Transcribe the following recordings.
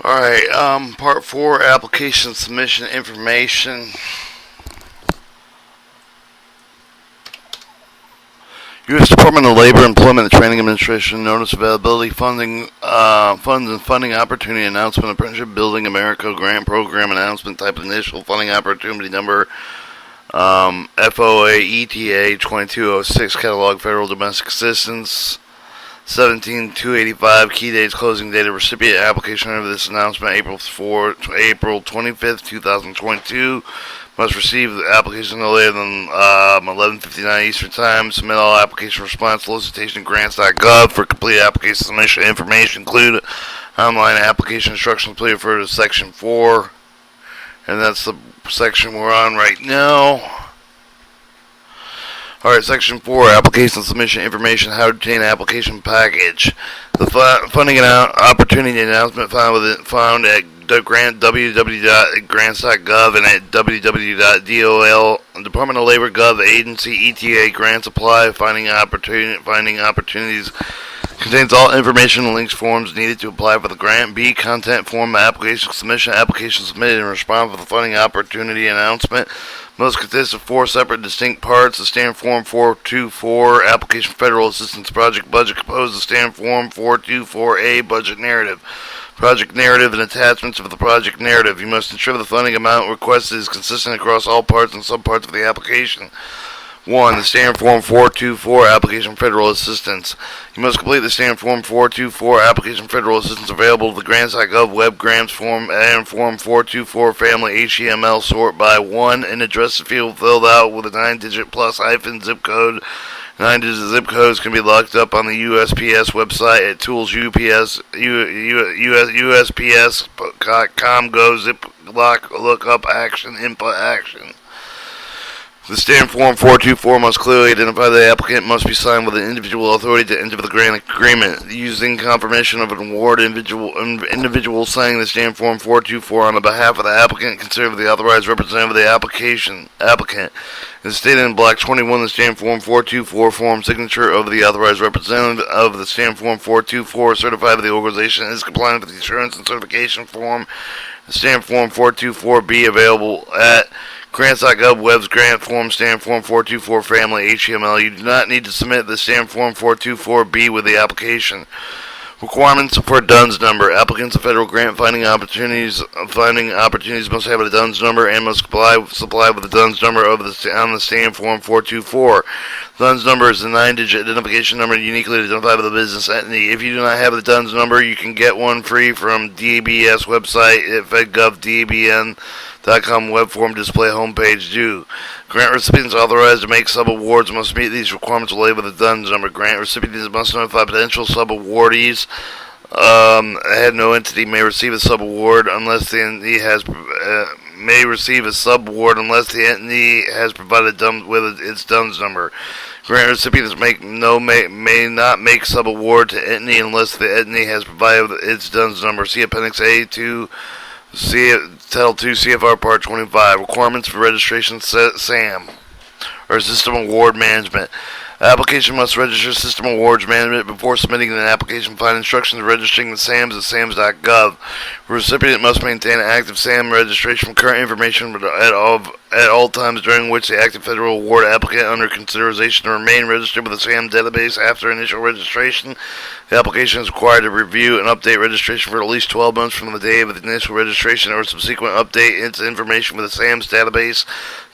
Alright, part 4, application submission information. U.S. Department of Labor, Employment and Training Administration notice availability, funding, funds and funding opportunity announcement, Apprenticeship Building America grant program announcement, type of initial funding opportunity number, FOA ETA 2206, catalog federal domestic assistance, 17285, key dates, closing date of recipient application under this announcement, April 25th, 2022. Must receive the application no later than 11:59 Eastern Time. Submit all application response solicitation at grants.gov for complete application submission information. Include online application instructions. Please refer to Section 4. And that's the section we're on right now. Alright, Section 4, Application Submission Information, How to Obtain Application Package. The funding and opportunity announcement found at www.grants.gov and at www.dol, Department of Labor Gov Agency ETA Grants Apply, finding opportunities. Contains all information and links forms needed to apply for the grant. B. Content form application submission. Application submitted in response to the funding opportunity announcement must consist of 4 separate distinct parts. The Standard Form 424 Application Federal Assistance Project Budget composed of Standard Form 424A Budget Narrative. Project narrative and attachments of the project narrative. You must ensure the funding amount requested is consistent across all parts and subparts of the application. 1. The Standard Form 424 Application Federal Assistance. You must complete the Standard Form 424 Application Federal Assistance available to the grants.gov web grants form and Form 424 Family HTML sort by 1. An address field filled out with a 9-digit plus hyphen zip code. 9-digit zip codes can be looked up on the USPS website at USPS.com. Go zip look up action input action. The Standard Form 424 must clearly identify the applicant, must be signed with an individual authority to enter the grant agreement. Using confirmation of an award, individual signing the Standard Form 424 on the behalf of the applicant, considered the authorized representative of the applicant. As stated in Block 21, the Standard Form 424 form signature of the authorized representative of the Standard Form 424 certified by the organization is compliant with the assurance and certification form. The Standard Form 424B available at grants.gov web's grant form Standard Form 424 Family HTML. You do not need to submit the Standard Form 424B with the application. Requirements for a DUNS number. Applicants of federal grant finding opportunities must have a DUNS number and must supply with the DUNS number on the Standard Form 424. DUNS number is a 9-digit identification number uniquely identified by the business entity. If you do not have the DUNS number, you can get one free from DBS website at fedgovdbn.com web form display homepage due. Grant recipients authorized to make sub-awards must meet these requirements related with the DUNS number. Grant recipients must notify potential sub-awardees. No entity may receive a sub-award unless the entity has provided with its DUNS number. Grant recipients may not make sub-award to entity unless the entity has provided its DUNS number. See Appendix A to Title 2 CFR Part 25. Requirements for registration SAM, or System Award Management. Application must register System Awards Management before submitting an application. Find instructions registering the SAMs at SAMs.gov. The recipient must maintain an active SAM registration from current information at all times during which the active federal award applicant under consideration to remain registered with the SAM database after initial registration. The application is required to review and update registration for at least 12 months from the day of the initial registration or subsequent update into information with the SAM's database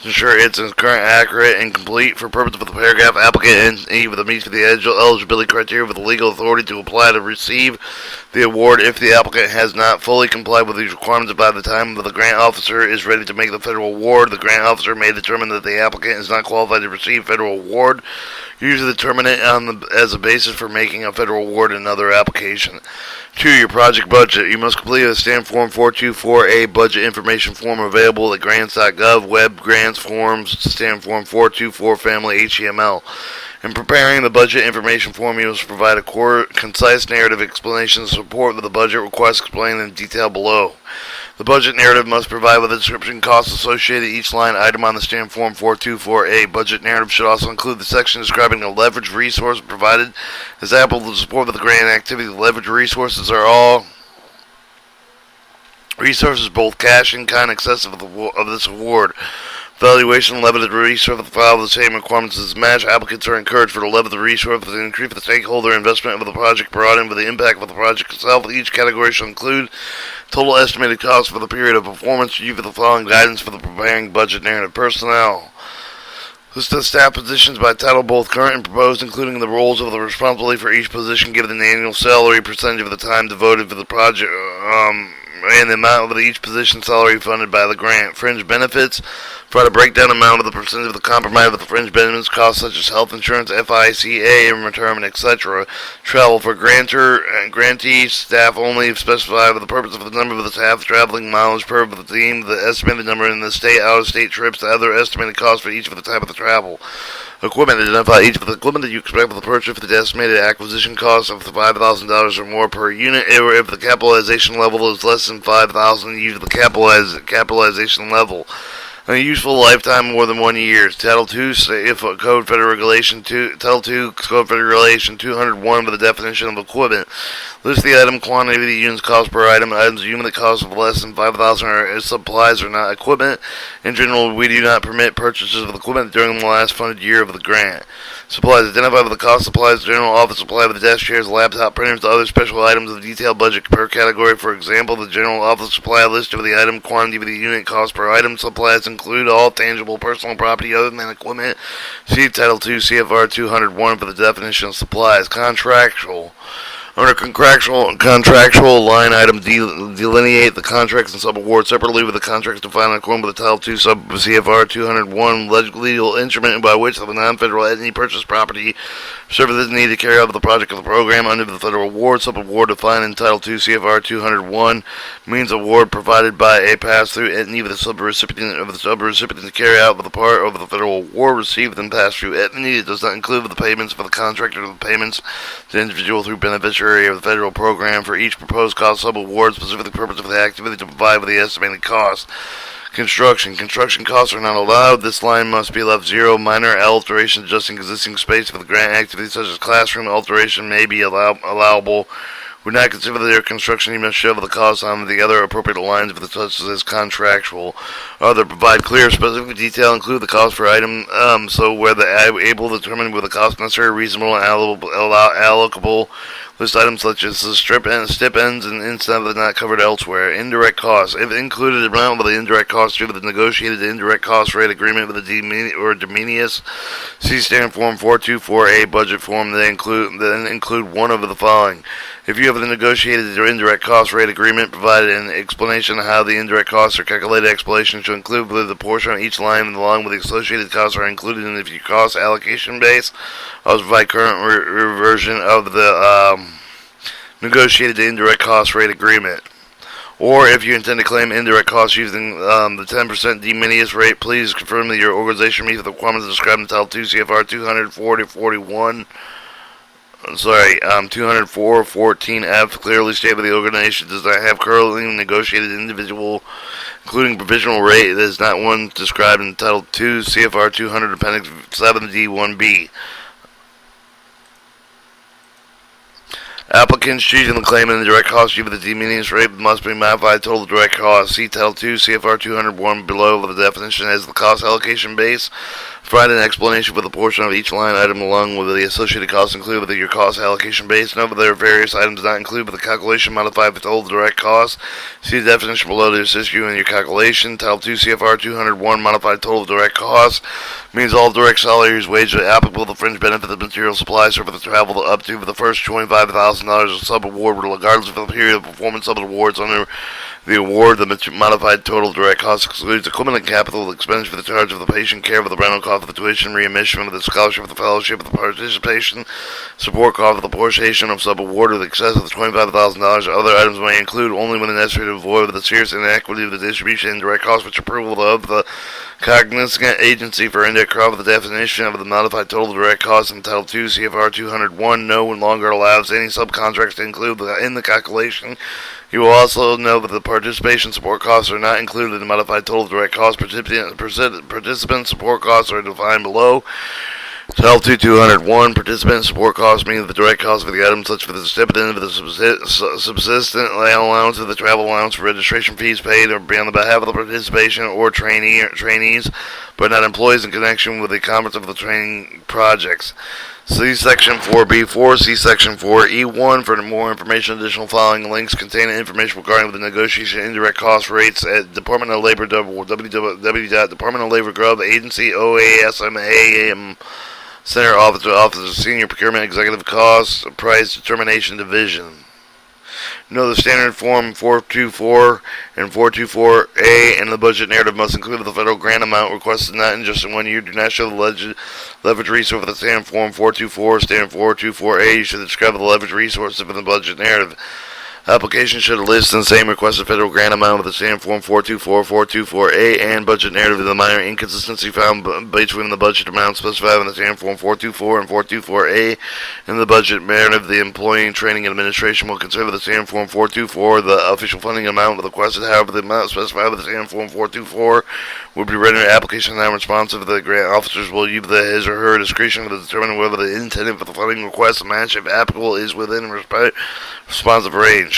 to ensure it's current, accurate, and complete. For purpose of the paragraph, applicant entity with meets the eligibility criteria with the legal authority to apply to receive the award. If the applicant has not fully complied with these requirements by the time that the grant officer is ready to make the federal award, the grant officer may determine that the applicant is not qualified to receive federal award. Usually determine it as a basis for making a federal award in another application. 2. Your project budget. You must complete a Standard Form 424A budget information form available at grants.gov web grants forms Standard Form 424 Family HTML. In preparing the budget information form, you must provide a concise narrative explanation in support of the budget request explained in detail below. The budget narrative must provide with a description of costs associated with each line item on the Standard Form 424A. Budget narrative should also include the section describing the leverage resource provided as applicable to support of the grant activity. The leverage resources are all resources, both cash and kind, excessive of this award. Valuation level of the resource file the same requirements as match. Applicants are encouraged for the level of the resource to increase the stakeholder investment of the project brought in with the impact of the project itself. Each category shall include total estimated cost for the period of performance. Review for the following guidance for the preparing budget narrative personnel. List of staff positions by title, both current and proposed, including the roles of the responsibility for each position, given the annual salary, percentage of the time devoted for the project, and the amount of each position salary funded by the grant. Fringe benefits. Provide a breakdown amount of the percentage of the compromise with the fringe benefits costs such as health insurance, FICA, and retirement, etc. Travel for grantor and grantee staff only specified for the purpose of the number of the staff traveling mileage per of the team, the estimated number in the state, out-of-state trips, the other estimated costs for each of the type of the travel. Equipment. Identify each of the equipment that you expect for the purchase for the estimated acquisition cost of $5,000 or more per unit. Or if the capitalization level is less than $5,000, use the capitalization level. A useful lifetime more than 1 year. Title 2, if Code Federal Regulation 2, Title 2, Code Federal Regulation 201 for the definition of equipment. List the item quantity of the units cost per item. Items unit cost of less than 5,000 or supplies are not equipment. In general, we do not permit purchases of equipment during the last funded year of the grant. Supplies. Identify with the cost supplies, general office supply with the desk chairs, laptop printers, other special items of detailed budget per category. For example, the general office supply list of the item quantity of the unit cost per item. Supplies include all tangible personal property other than equipment. See Title 2 CFR 201 for the definition of supplies. Contractual. Under contractual line item, delineate the contracts and subawards separately with the contracts defined in accordance with the Title 2 sub CFR 201 legal instrument by which the non-federal entity purchased property services needed to carry out the project of the program under the federal award. Subaward defined in Title 2 CFR 201 means award provided by a pass-through entity with the subrecipient to carry out the part of the federal award received and pass-through entity. It does not include the payments for the contractor or the payments to the individual through beneficiary of the federal program for each proposed cost subaward, specific purpose of the activity to provide with the estimated cost. Construction. Construction costs are not allowed. This line must be left zero. Minor alterations adjusting existing space for the grant activities such as classroom alteration may be allowable. Would not consider their construction, you must show the cost on the other appropriate lines of the such as contractual. Other provide clear, specific detail, include the cost per item, so where the able to determine where the cost necessary, reasonable, and allocable. List items such as the stip ends and incentive not covered elsewhere. Indirect costs. If included, amount of the indirect costs due to the negotiated indirect cost rate agreement with the Dominius. See Standard Form 424A budget form that include one of the following. If you have the negotiated or indirect cost rate agreement, provide an explanation of how the indirect costs are calculated. Explanation should include the portion on each line and along with the associated costs are included in the cost allocation base. Also provide current version of the negotiated indirect cost rate agreement. Or if you intend to claim indirect costs using the 10% de minimis rate, please confirm that your organization meets the requirements described in Title 2 CFR 204-41. 204-14F clearly state that the organization does not have currently negotiated individual, including provisional rate that is not one described in Title 2 CFR 200 Appendix 7D1B. Applicants choosing the claim and the direct cost due to the de minimis rate must be modified total direct cost. See Title 2 CFR 201 below the definition as the cost allocation base. Provide an explanation for the portion of each line item along with the associated costs included with your cost allocation base. Note that there are various items not included with the calculation modified for total direct cost. See the definition below to assist you in your calculation. Title 2 CFR 201 modified total direct cost means all direct salaries, wages applicable to fringe benefits of material supplies or for the travel up to for the first $25,000 of sub-award regardless of the period of performance of the awards under the award. The modified total direct cost excludes equipment and capital expenditure for the charge of the patient care, for the rental cost of the tuition, readmission of the scholarship, of the fellowship, of the participation, support cost of the portion of sub-award with excess of the $25,000. Other items may include only when necessary to avoid the serious inequity of the distribution and direct cost which approval of the cognizant agency for indirect cost with the definition of the modified total direct cost in Title 2 CFR 201 no longer allows any subcontracts to include in the calculation. You will also know that the participation support costs are not included in the modified total direct cost. Participant support costs are defined below. Title 201, participant support costs, meaning the direct cost of the item, such for the stipend of the subsistent allowance of the travel allowance for registration fees paid or be on the behalf of the participation or trainees, but not employees in connection with the conference of the training projects. See Section 4B4, see Section 4E1 for more information. Additional following links contain information regarding the negotiation indirect cost rates at Department of Labor, www.departmentof.labor.gov, agency OASMAM, Center Office of Senior Procurement Executive Costs, Price Determination Division. Know the standard form 424 and 424A and the budget narrative must include the federal grant amount requested not in just in 1 year. Do not show the leverage resource for the standard form 424, standard 424A. You should describe the leverage resource in the budget narrative. Application should list the same requested federal grant amount with the standard form 424, 424A, and budget narrative. The minor inconsistency found between the budget amount specified in the standard form 424 and 424A and the budget narrative. The Employee and Training Administration will consider the standard form 424 the official funding amount requested. However, the amount specified with the standard form 424 would be rendered application non-responsive. The grant officers will use his or her discretion to determine whether the intended for the funding request match, if applicable, is within responsive range.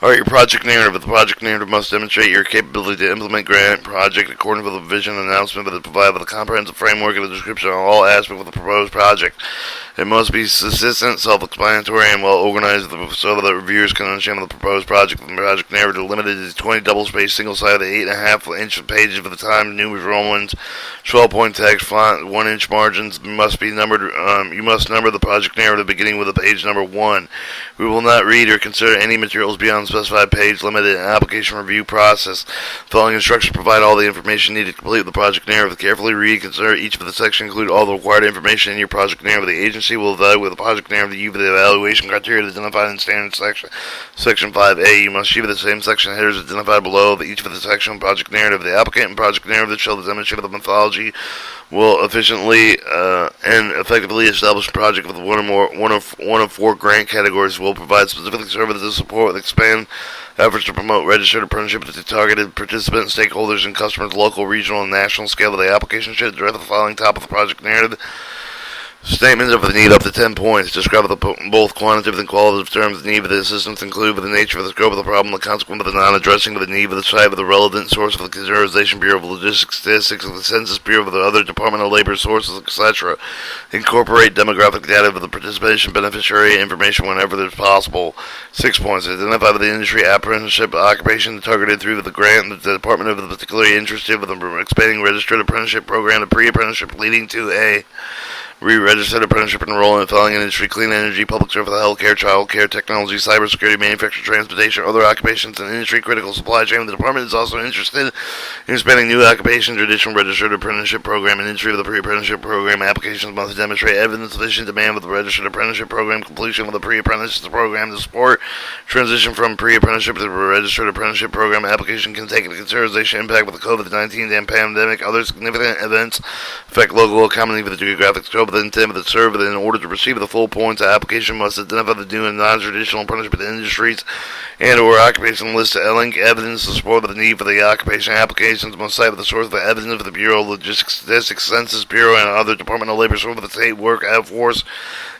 Alright, your project narrative. The project narrative must demonstrate your capability to implement grant project according to the vision and announcement that is provided with a comprehensive framework and a description of all aspects of the proposed project. It must be succinct, self-explanatory, and well organized so that reviewers can understand the proposed project. The project narrative limited to 20 double-spaced, single-sided, 8.5-inch pages for the time, New Romans, 12-point text, font, 1-inch margins must be numbered. You must number the project narrative beginning with the page number 1. We will not read or consider any materials beyond the specified page. Limited application review process. Following instructions provide all the information needed to complete the project narrative. Carefully read, consider each of the sections, include all the required information in your project narrative. The agency will evaluate the project narrative to the evaluation criteria identified in standard section 5A. You must use the same section headers identified below each of the section project narrative. The applicant and project narrative shall demonstrate the methodology will efficiently and effectively establish a project with one of 4 grant categories. Will provide specific services to support with expand efforts to promote registered apprenticeship to targeted participants, stakeholders, and customers, local, regional, and national scale. The application should address the following top of the project narrative. Statements of the need up to 10 points. Describe both quantitative and qualitative terms. The need of the assistance include the nature of the scope of the problem, the consequence of the non-addressing of the need of the site of the relevant source of the Conservation Bureau of Logistics, Statistics, of the Census Bureau of the other Department of Labor sources, etc. Incorporate demographic data of the participation beneficiary information whenever there's possible. 6 points. Identify the industry, apprenticeship, occupation targeted through the grant. The department of the particularly interested with the expanding registered apprenticeship program to pre-apprenticeship leading to a re-registered apprenticeship enrollment, following industry, clean energy, public service, healthcare, child care, technology, cybersecurity, manufacturing, transportation, other occupations, and industry critical supply chain. The department is also interested in expanding new occupations, traditional registered apprenticeship program, and entry of the pre-apprenticeship program. Applications must demonstrate evidence of sufficient demand with the registered apprenticeship program, completion of the pre-apprenticeship program to support transition from pre-apprenticeship to the registered apprenticeship program. Application can take into consideration impact with the COVID-19 pandemic. Other significant events affect local economy with the geographic scope of the intent of the server. In order to receive the full points, the application must identify the new and non-traditional apprenticeship industries and or occupation list to link evidence to support the need for the occupation. Applications must cite the source of the evidence of the Bureau of Logistics, Statistics, Census Bureau, and other Department of Labor source of the state workforce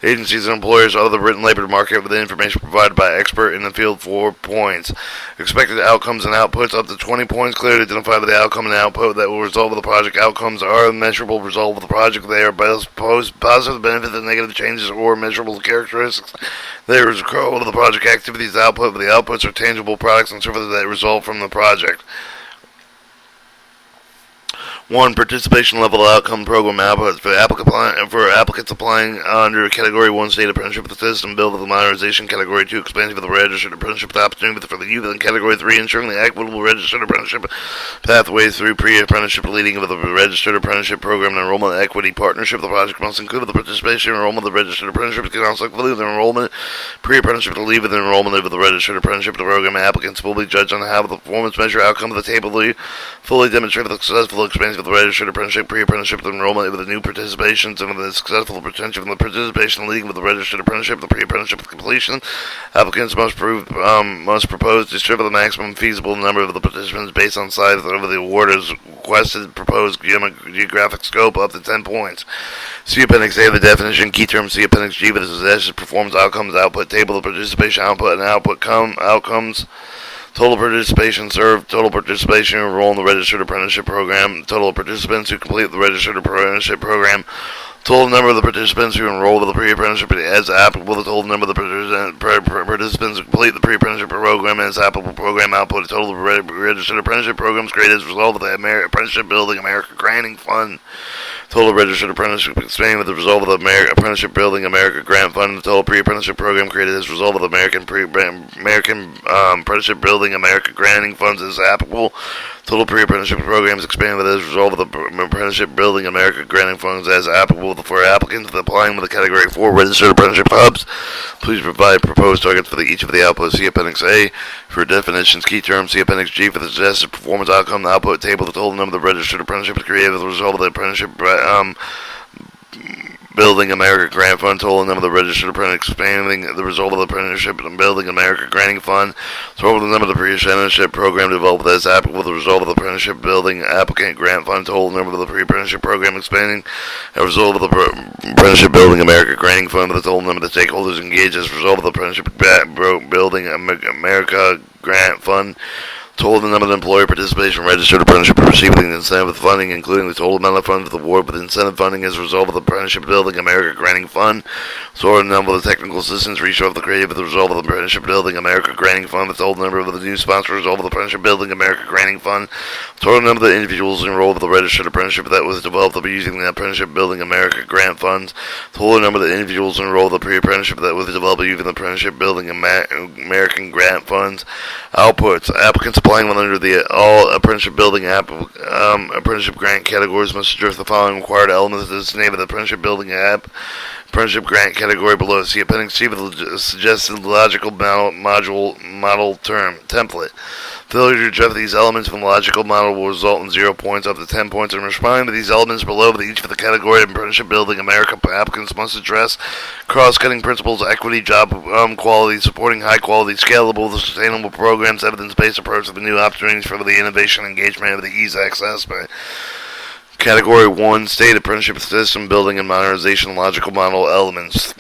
agencies and employers of the written labor market with the information provided by expert in the field. 4 points. Expected outcomes and outputs up to 20 points. Clearly identify the outcome and output that will result with the project. Outcomes are measurable result of the project. They are both positive benefits and negative changes or measurable characteristics. There is a result of the project activities output, but the outputs are tangible products and services that result from the project. 1. Participation level outcome program outputs for applicants applying under Category 1 state apprenticeship system, build of the modernization. Category 2 expansion of the registered apprenticeship opportunity for the youth. And Category 3 ensuring the equitable registered apprenticeship pathway through pre-apprenticeship leading of the registered apprenticeship program and enrollment equity partnership. The project must include the participation and enrollment of the registered apprenticeship. It can also include the enrollment, Pre-apprenticeship to leave with enrollment of the registered apprenticeship program. Applicants will be judged on how the performance measure outcome of the table fully demonstrate the successful expansion of the registered apprenticeship. Pre-apprenticeship to enrollment with the new participations and the successful retention from the participation leading with the registered apprenticeship. The pre-apprenticeship completion. Applicants must propose to distribute the maximum feasible number of the participants based on size of the award as requested. Proposed geographic scope up to 10 points. See Appendix A, the definition, key terms. See Appendix G, the suggested performance outcomes, output table, the participation output and outcomes, total participation served, total participation enroll in the registered apprenticeship program, total participants who complete the registered apprenticeship program, total number of the participants who enroll with the pre-apprenticeship as applicable, the total number of the participants who complete the pre-apprenticeship program as applicable program output, the total registered apprenticeship programs created as a result of the Apprenticeship Building America Granting Fund. Total registered apprenticeship expanding with the result of the Apprenticeship Building America Grant Fund. The total pre-apprenticeship program created as a result of the American Apprenticeship Building America Granting Funds is applicable. Total pre-apprenticeship programs expanded as a result of the Apprenticeship Building America Granting Funds as applicable for applicants applying with the Category 4 registered apprenticeship hubs. Please provide proposed targets for each of the outputs. See Appendix A for definitions, key terms. See Appendix G for the suggested performance outcome, the output table, the total number of the registered apprenticeships created as a result of the Apprenticeship Building America Grant Fund, total number of the registered apprentices expanding the result of the Apprenticeship Building America Granting Fund, total number of the pre-apprenticeship program developed as applicable, the result of the Apprenticeship Building Applicant Grant Fund, total number of the pre-apprenticeship program expanding as a result of the Apprenticeship Building America Granting Fund, the total number of the stakeholders engaged as a result of the Apprenticeship Building America Grant Fund, total number of employer participation registered apprenticeship receiving incentive funding, including the total amount of funds with award with incentive funding as a result of the Apprenticeship Building America Granting Fund, total number of the technical assistants reached out of the creative as a result of the Apprenticeship Building America Granting Fund, the total number of the new sponsors as a result of the Apprenticeship Building America Granting Fund, total number of the individuals enrolled with the registered apprenticeship that was developed using the Apprenticeship Building America Grant Funds, total number of the individuals enrolled with the pre-apprenticeship that was developed using the Apprenticeship Building American Grant Funds, outputs. Applicants applying under the all apprenticeship building apprenticeship grant categories must address the following required elements. This is the name of the apprenticeship building apprenticeship grant category below. See Appendix C with the suggested logical model term template. Failure to address these elements from the logical model will result in 0 points up to 10 points. In responding to these elements below, with each of the category of Apprenticeship Building America applicants must address cross-cutting principles, equity, job quality, supporting high-quality, scalable, sustainable programs, evidence-based approach to the new opportunities for the innovation, engagement, of the ease access. Category 1, State Apprenticeship System Building and Modernization Logical Model Elements.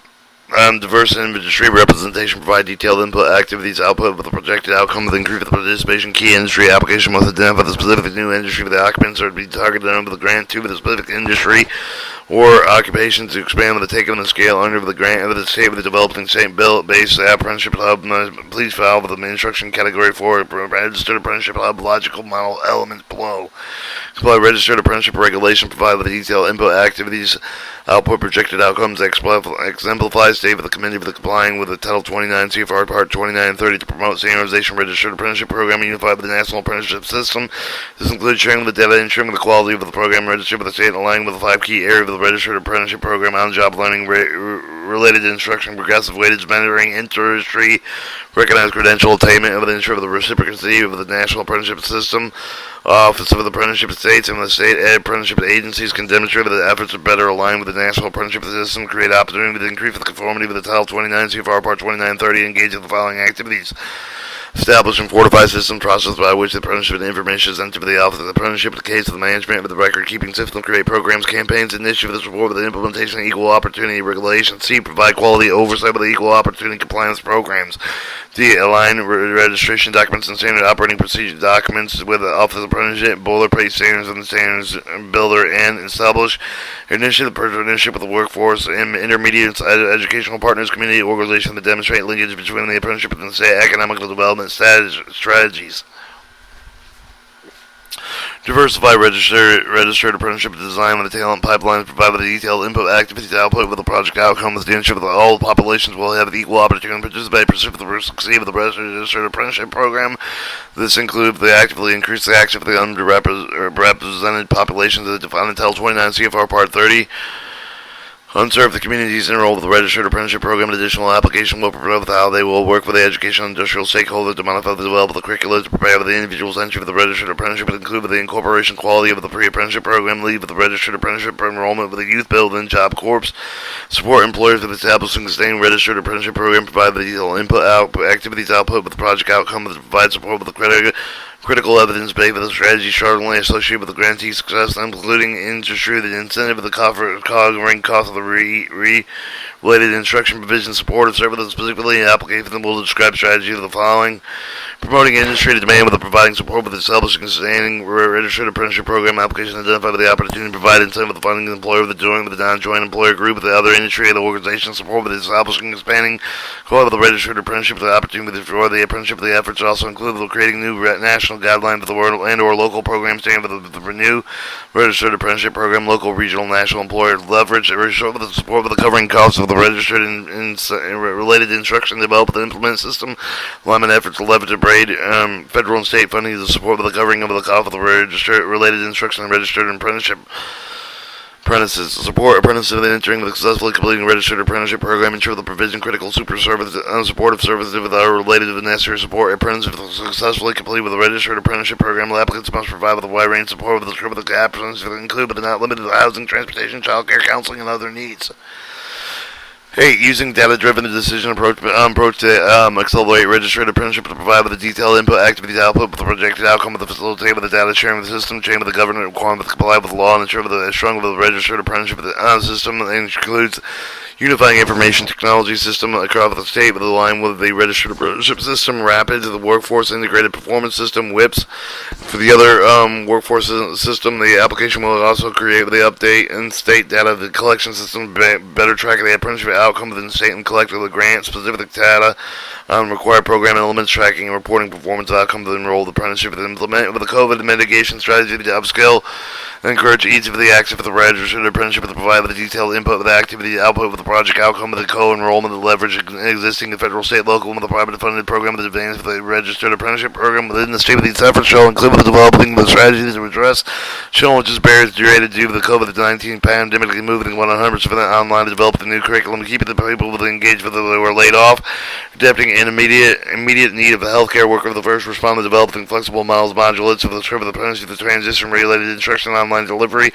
Diverse industry representation, provide detailed input activities, output with the projected outcome with increase of the participation. Key industry application must identify the specific new industry for the occupants or to be targeted under the grant. 2, for the specific industry or occupation to expand with the take on the scale under the grant of the state with the developing state built based apprenticeship hub. Please file with the instruction category 4 registered apprenticeship hub logical model elements below. Comply registered apprenticeship regulation, provide with the detailed input activities, output projected outcomes, exemplify state with the committee for the complying with the Title 29 CFR Part 29 and 30 to promote standardization registered apprenticeship program unified with the national apprenticeship system. This includes sharing the data, ensuring the quality of the program registered with the state and aligning with the 5 key areas of the registered apprenticeship program: on-job learning, related instruction, progressive weightage mentoring, industry recognized credential attainment, evidence of the reciprocity of the national apprenticeship system. Office of the Apprenticeship States and the state apprenticeship agencies can demonstrate that the efforts are better aligned with the national apprenticeship system, create opportunity to increase the conformity with the Title 29 CFR Part 2930, engage in the following activities. Establish and fortify system process by which the apprenticeship information is entered to the Office of the Apprenticeship, the case of the management of the record-keeping system, create programs, campaigns, initiatives, support with the implementation of equal opportunity regulations. C, provide quality oversight with the equal opportunity compliance programs. D, align registration documents and standard operating procedure documents with the Office of Apprenticeship, boilerplate standards and the standards builder, and establish initiative partnership with the workforce and intermediate educational partners, community organizations that demonstrate linkage between the apprenticeship and the state economical development strategies. Diversify registered apprenticeship design with the talent pipelines, provide with the detailed input activities output with the project outcome with the ensure that all populations will have equal opportunity to participate, pursue the succeed with the registered apprenticeship program. This includes the actively increase the access of the underrepresented populations that define in Title 29 CFR Part 30. Unserved communities enrolled with the registered apprenticeship program. An additional application will provide how they will work with the educational and industrial stakeholders to modify the develop the curricula to prepare for the individual's entry for the registered apprenticeship, and include with the incorporation quality of the pre-apprenticeship program, lead with the registered apprenticeship enrollment with the youth building job corps, support employers with establishing and sustaining registered apprenticeship program, provide the detailed input output activities output with the project outcome, provide support with the critical evidence based with the strategy sharply associated with the grantee success, including industry, the incentive of the covering cost of the related instruction provision support of services specifically in application will describe strategy of the following: promoting industry demand with the providing support with establishing and sustaining registered apprenticeship program application identified with the opportunity to provide incentive with the funding the employer with the joint with the non-joint employer group with the other industry and the organization support with establishing and expanding core with the registered apprenticeship with the opportunity for the apprenticeship. The efforts also include creating new national guidelines for the world and or local programs standing for the renew registered apprenticeship program, local, regional, national employer leverage with the support with the covering costs of the registered and related instruction develop the implement system alignment efforts to leverage and braid federal and state funding to support with the covering of the cost of the registered related instruction and registered apprenticeship apprentices. Support apprentices in entering the successfully completing registered apprenticeship program. Ensure the provision critical super service supportive services with our related to the necessary support. Apprentices successfully complete with the registered apprenticeship program. The applicants must provide with a wide range of support with the applicants include but not limited to housing, transportation, child care, counseling, and other needs. 8. Using data-driven decision approach to accelerate registered apprenticeship to provide with a detailed input, activities, output with the projected outcome of the facilitate with the data sharing with the system, chain with the government requirement with comply with the law, and ensure with the strong with the registered apprenticeship system that includes unifying information technology system across the state with the line with the registered apprenticeship system, rapid the workforce integrated performance system, WIPS. For the other workforce system, the application will also create with the update and state data the collection system, better tracking the apprenticeship outcome within the state and collect the grant specific data required program elements, tracking and reporting performance outcomes of the enrolled apprenticeship with implement with the COVID mitigation strategy, the job skill, and encourage each of the active of the registered apprenticeship to provide with the detailed input with the activity output with the project outcome of the co-enrollment, the leverage existing federal, state, local, and the private funded program, the advance of the registered apprenticeship program within the state of these efforts shall include the developing the strategies to address challenges barriers related due to the COVID-19 pandemic, moving 100% online to develop the new curriculum, keeping the people engaged with they were laid off, adapting an immediate need of a healthcare worker of the first responder, developing flexible modulates of the trip of the apprenticeship, the transition related instruction, online delivery,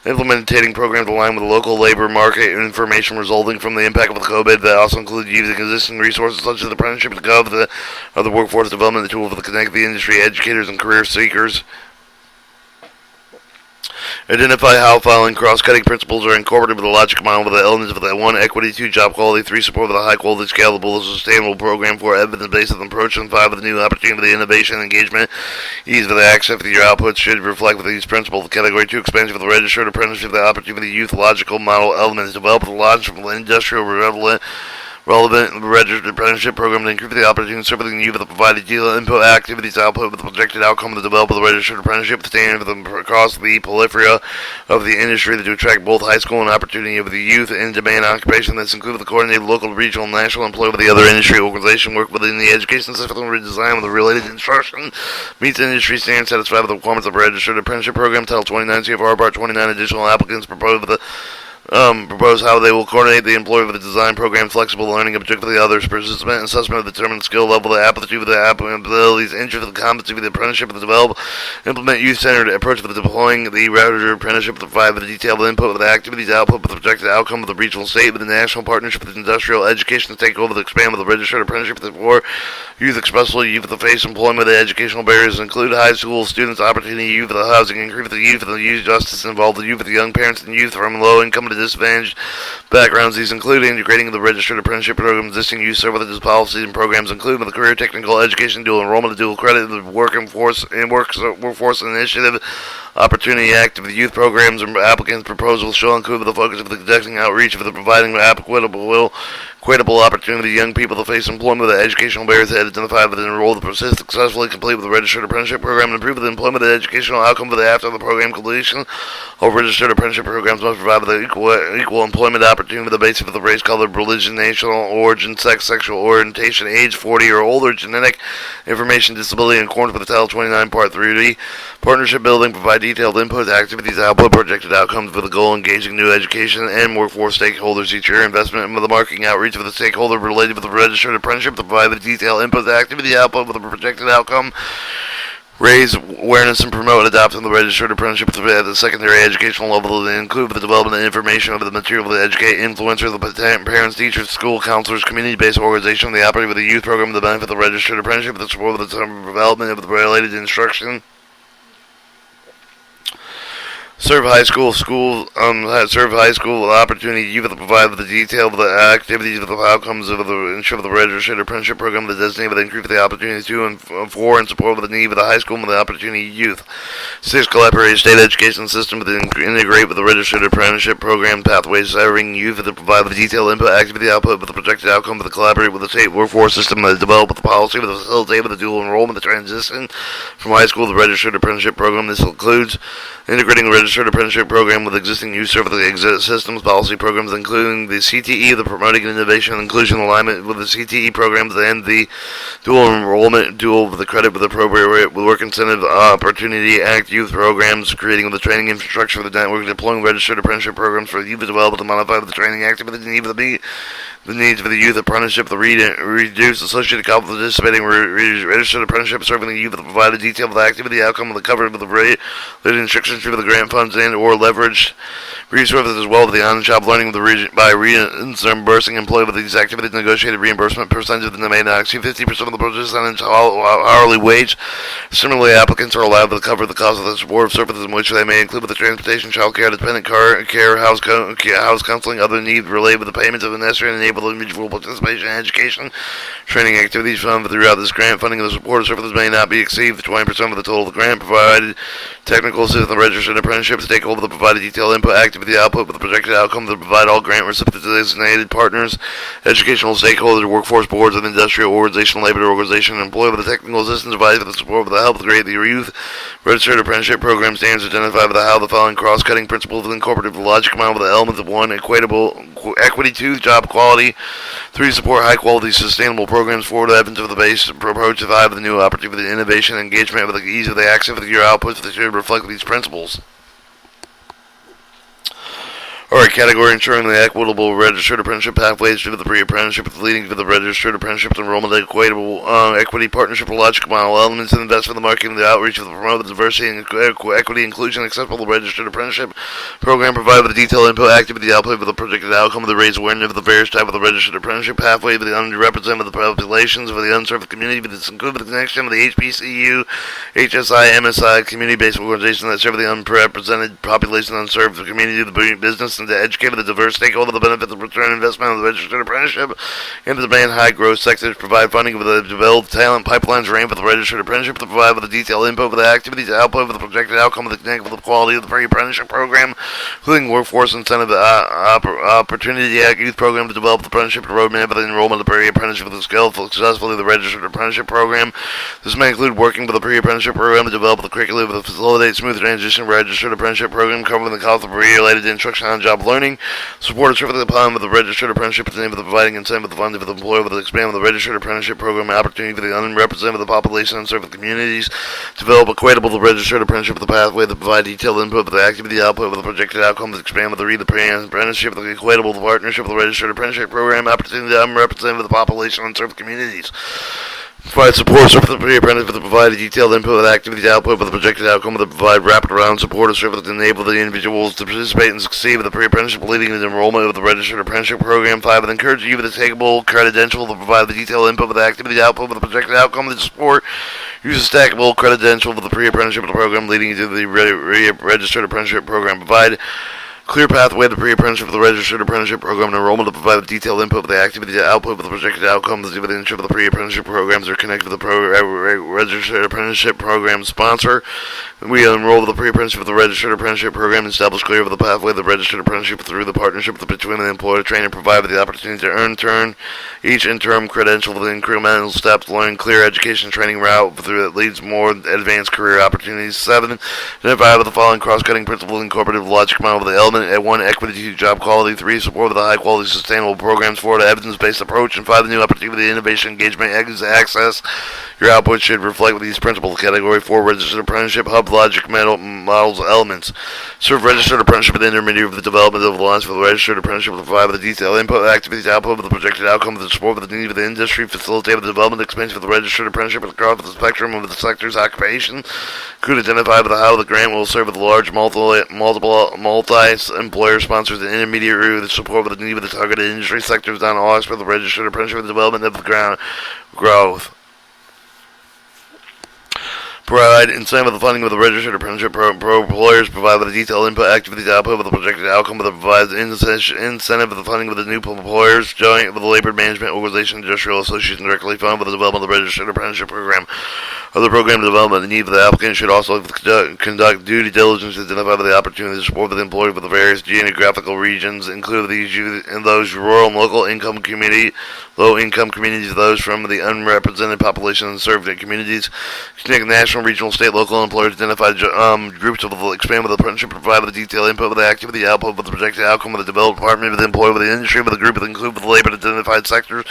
implementing programs aligned with the local labor market information resulting from the impact of the COVID that also include using existing resources such as the apprenticeship to gov of the workforce development tool for the connect the industry educators and career seekers. Identify how following cross-cutting principles are incorporated with the logic model with the elements of the 1. Equity, 2. Job quality, 3. Support with a high-quality, scalable, sustainable program, 4. Evidence-based approach, and 5. With the new opportunity for the innovation and engagement, ease of the access to your outputs should reflect with these principles. Category 2. Expansion for the registered apprenticeship, the opportunity for the youth logical model elements, develop the logical industrial relevant registered apprenticeship program to increase the opportunity serving you with the provided deal input activities output with the projected outcome of the development of the registered apprenticeship, standing across the proliferation of the industry to attract both high school and opportunity of the youth in demand occupation that's included the coordinated local, regional, and national employee with the other industry organization work within the education system redesign with the related instruction meets industry standards satisfied with the requirements of the registered apprenticeship program. Title 29 CFR Part 29 additional applicants proposed with the propose how they will coordinate the employee with the design program, flexible learning, objectively others, participant assessment of the determined skill level, the aptitude of the abilities, interest of the competency of the apprenticeship, the develop, implement youth-centered approach for the deploying the registered apprenticeship, to provide the detailed input with the activities, output with the projected outcome of the regional state, with the national partnership with the industrial education to take over the expand with the registered apprenticeship for youth, especially youth with the face employment, the educational barriers include high school students, opportunity, youth with the housing, increase with the youth with the youth justice involved, the youth with the young parents and youth from low income to disadvantaged backgrounds. These include integrating the registered apprenticeship program, existing youth services policies and programs, including the career technical education, dual enrollment, dual credit, the workforce initiative, opportunity act of the youth programs and applicants proposals shall include the focus of the conducting outreach of the providing equitable opportunity to young people to face employment with the educational barriers that identify with and enroll the persist successfully complete with the registered apprenticeship program and improve the employment of the educational outcome of the after the program completion. All registered apprenticeship programs must provide with the equal employment opportunity with the basis of the race, color, religion, national origin, sex, sexual orientation, age, 40 or older, genetic information, disability, in accordance with the Title 29 Part 3D. Partnership building provide provide detailed input, activities, output, projected outcomes with the goal of engaging new education and workforce stakeholders each year. Investment in the marketing outreach of the stakeholder related with the registered apprenticeship to provide the detailed input, activity, output with the projected outcome. Raise awareness and promote adopting the registered apprenticeship at the secondary educational level to include the development of information of the material to educate influencers, the parents, teachers, school counselors, community-based organizations, the operating with the youth program, the benefit of the registered apprenticeship, the support of the development of the related instruction. Serve high school with opportunity youth to provide with the detail of the activities of the outcomes of the ensure the registered apprenticeship program that designated with increase the opportunity to and for and support with the need of the high school and the opportunity youth. 6. Collaborate state education system to integrate with the registered apprenticeship program pathways serving youth to provide with the detailed input, activity, output with the projected outcome, to collaborate with the state workforce system to develop with the policy with the facilitate with the dual enrollment, the transition from high school to the registered apprenticeship program. This includes integrating the registered apprenticeship program with existing youth service systems, policy programs, including the CTE, the promoting innovation and inclusion alignment with the CTE programs, and the dual enrollment, dual with the credit with appropriate with work incentive opportunity act youth programs, creating the training infrastructure for the network, deploying registered apprenticeship programs for youth to develop to modify the training activity need of the needs of the youth apprenticeship, the reduce associated cost of participating registered apprenticeship, serving the youth to provide a detail of the activity outcome of the covered with the related instructions through the grant funds and or leverage resources as well with the on-job learning by reimbursing employee with these activities, negotiated reimbursement percentage of the may not exceed 50% of the percentage hourly wage. Similarly, applicants are allowed to cover the cost of the support services in which they may include with the transportation, child care, dependent care, house counseling, other needs related with the payments of the necessary and enable individual participation in education, training activities funded throughout this grant. Funding of the support services may not be exceed 20% of the total of the grant provided. Technical assistance, registered apprenticeship, stakeholder to provide a detailed input, activity, output with the projected outcome to provide all grant recipients designated partners, educational stakeholders, workforce boards, and industrial organization, labor organization, employee with the technical assistance, provide with the support with the help to create the youth registered apprenticeship program standards, identify with the how the following cross-cutting principles of incorporative logic combined with the elements of 1. Equity, 2. Job quality, 3. Support high-quality, sustainable programs, 4. The evidence of the base approach, 5. The new opportunity, innovation, engagement with the ease of the access of your outputs that should reflect these principles. Alright, category ensuring the equitable registered apprenticeship pathways to the pre-apprenticeship leading to the registered apprenticeship enrollment, equity, partnership, logical model elements, and investment in the marketing, the outreach of the promote the diversity and equity, inclusion, accessible registered apprenticeship program, provide with the detailed input, activity, output with the projected outcome of the raise awareness of the various type of the registered apprenticeship pathway for the underrepresented populations, for the unserved community, with this include the connection of the HBCU, HSI, MSI, community-based organizations that serve the unrepresented population, unserved community, the business, and to educate the diverse stakeholder the benefits of return investment of the registered apprenticeship into the demand high growth sectors, provide funding for the developed talent pipelines ramp for the registered apprenticeship to provide with the detailed input for the activities, output for the projected outcome of the connect with the quality of the pre-apprenticeship program, including workforce incentive opportunity youth program to develop the apprenticeship roadmap for the enrollment of the pre-apprenticeship with the skill successfully the registered apprenticeship program. This may include working with the pre-apprenticeship program to develop the curriculum to facilitate smooth transition registered apprenticeship program covering the cost of related instruction on job learning, support a the upon with the registered apprenticeship and the providing incentive with the funding for the employer with the expand with the registered apprenticeship program opportunity for the unrepresented population and serve communities, develop equitable the registered apprenticeship with the pathway to provide detailed input for the activity output with the projected outcomes, expand with the apprenticeship with the equitable the partnership with the registered apprenticeship program opportunity to unrepresented the population and serve communities. Provide support for the pre-apprentice to provide a detailed input with activity output with the projected outcome to provide rapid around support service to enable the individuals to participate and succeed with the pre-apprenticeship leading to the enrollment of the registered apprenticeship program. 5. With encourage you with a takeable credential to provide the detailed input with the activity output with the projected outcome to support use a stackable credential for the pre-apprenticeship program leading to the registered apprenticeship program. Provide clear pathway to pre-apprenticeship for the registered apprenticeship program and enrollment to provide detailed input with the activity output with the projected outcomes with the ensure the pre-apprenticeship programs are connected with the registered apprenticeship program sponsor. We enroll with the pre-apprenticeship with the registered apprenticeship program and establish clear with the pathway of the registered apprenticeship through the partnership between the employer trainer provide with the opportunity to earn each interim credential with incremental steps, learning clear education training route through that leads more advanced career opportunities. 7. Identify with the following cross-cutting principles incorporative logic model with the elements development. At 1, equity. 2, job quality. 3, support of the high-quality, sustainable programs. 4, the evidence-based approach. And 5, the new opportunity, innovation, engagement, access. Your output should reflect these principles. Category 4, registered apprenticeship, hub, logic, models, elements. Serve registered apprenticeship at the intermediary of the development of the lines for the registered apprenticeship to provide the detailed input, activities, output of the projected outcome of the support of the need of the industry, facilitate the development, expansion of the registered apprenticeship across the spectrum of the sector's occupation. Could identify with how the grant will serve with the large multi-employer sponsors and intermediary with the support of the need of the targeted industry sectors on all aspects of the registered apprenticeship and development of the ground growth. Provide incentive of the funding of the registered apprenticeship employers. Provide with the detailed input, activities, output of the projected outcome of the provides incentive of the funding of the new employers. Joint with the labor management organization, industrial association directly fund for the development of the registered apprenticeship program. Other program development, the need for the applicant should also conduct due diligence to identify the opportunities to support the employer for the various geographical regions, including these in those rural and local income community, low income communities, those from the unrepresented population and served communities. Connect national, regional, state, local employers, identify groups of expand with the apprenticeship, provide with the detailed input with the activity, output with the projected outcome of the developed department with the employer with the industry with the group that include with the labor identified sectors,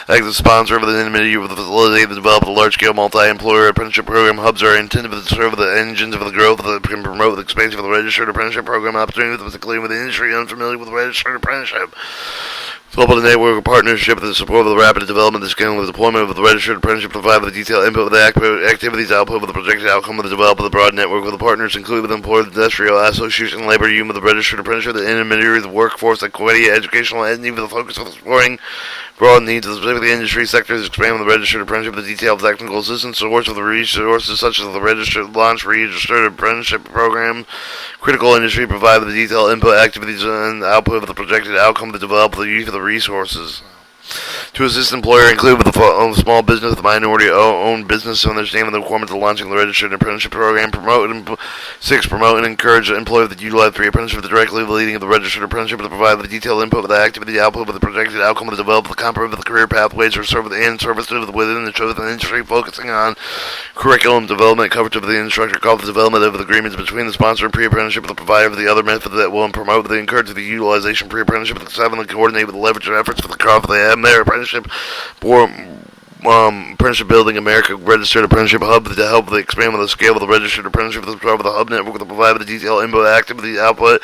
act as sponsor of the intermediary with the facility to develop a large scale multi-employer apprenticeship program. Hubs are intended to serve the engines of the growth that can promote the expansion of the registered apprenticeship program opportunities, particularly with the industry unfamiliar with registered apprenticeship. Develop a network of partnership with the support of the rapid development, the scaling of the deployment of the registered apprenticeship, provide with the detailed input with the activities, output with the projected outcome of the development of the broad network with the partners, including with the employer, the industrial association, labor union, with the registered apprenticeship, the intermediary, the workforce, equity, educational, and even the focus of exploring broad needs of the specific industry sectors, expand the registered apprenticeship, the detailed technical assistance, source of the resources such as the registered launch registered apprenticeship program, critical industry, provide the detailed input, activities, and output of the projected outcome to develop the use of the resources. To assist employer, include with the small business, the minority-owned business, to understand the requirements of launching the registered apprenticeship program. Promote and encourage the employer to utilize the apprenticeship directly leading of the registered apprenticeship to provide the detailed input with the activity, output with the projected outcome to develop the comprehensive career pathways or service within the chosen industry, focusing on curriculum development, coverage of the instructor, cost development of the agreements between the sponsor and pre-apprenticeship with the provider of the other methods that will promote the encourage the utilization pre-apprenticeship with the 7 and coordinate with the leverage efforts for the craft they have their apprenticeship for apprenticeship building America registered apprenticeship hub to help the expand with the scale of the registered apprenticeship with the hub network to provide the detailed input, activity, output,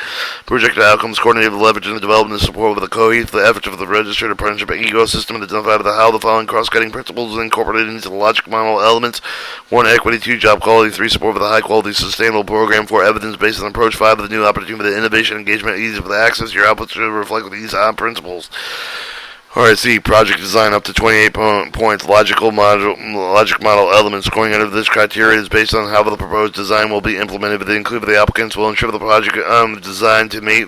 projected outcomes, coordinated with leverage and the development and support with the cohesive efforts of the registered apprenticeship ecosystem and identify the how the following cross-cutting principles are incorporated into the logic model elements. 1, equity. 2, job quality. 3, support for the high quality sustainable program. 4, evidence based on approach. 5, the new opportunity, the innovation, engagement, ease of the access. Your output should reflect these principles. Alright, C. Project design up to 28 points. Logic model elements. Scoring under this criteria is based on how the proposed design will be implemented, but the include the applicants will ensure the project designed to meet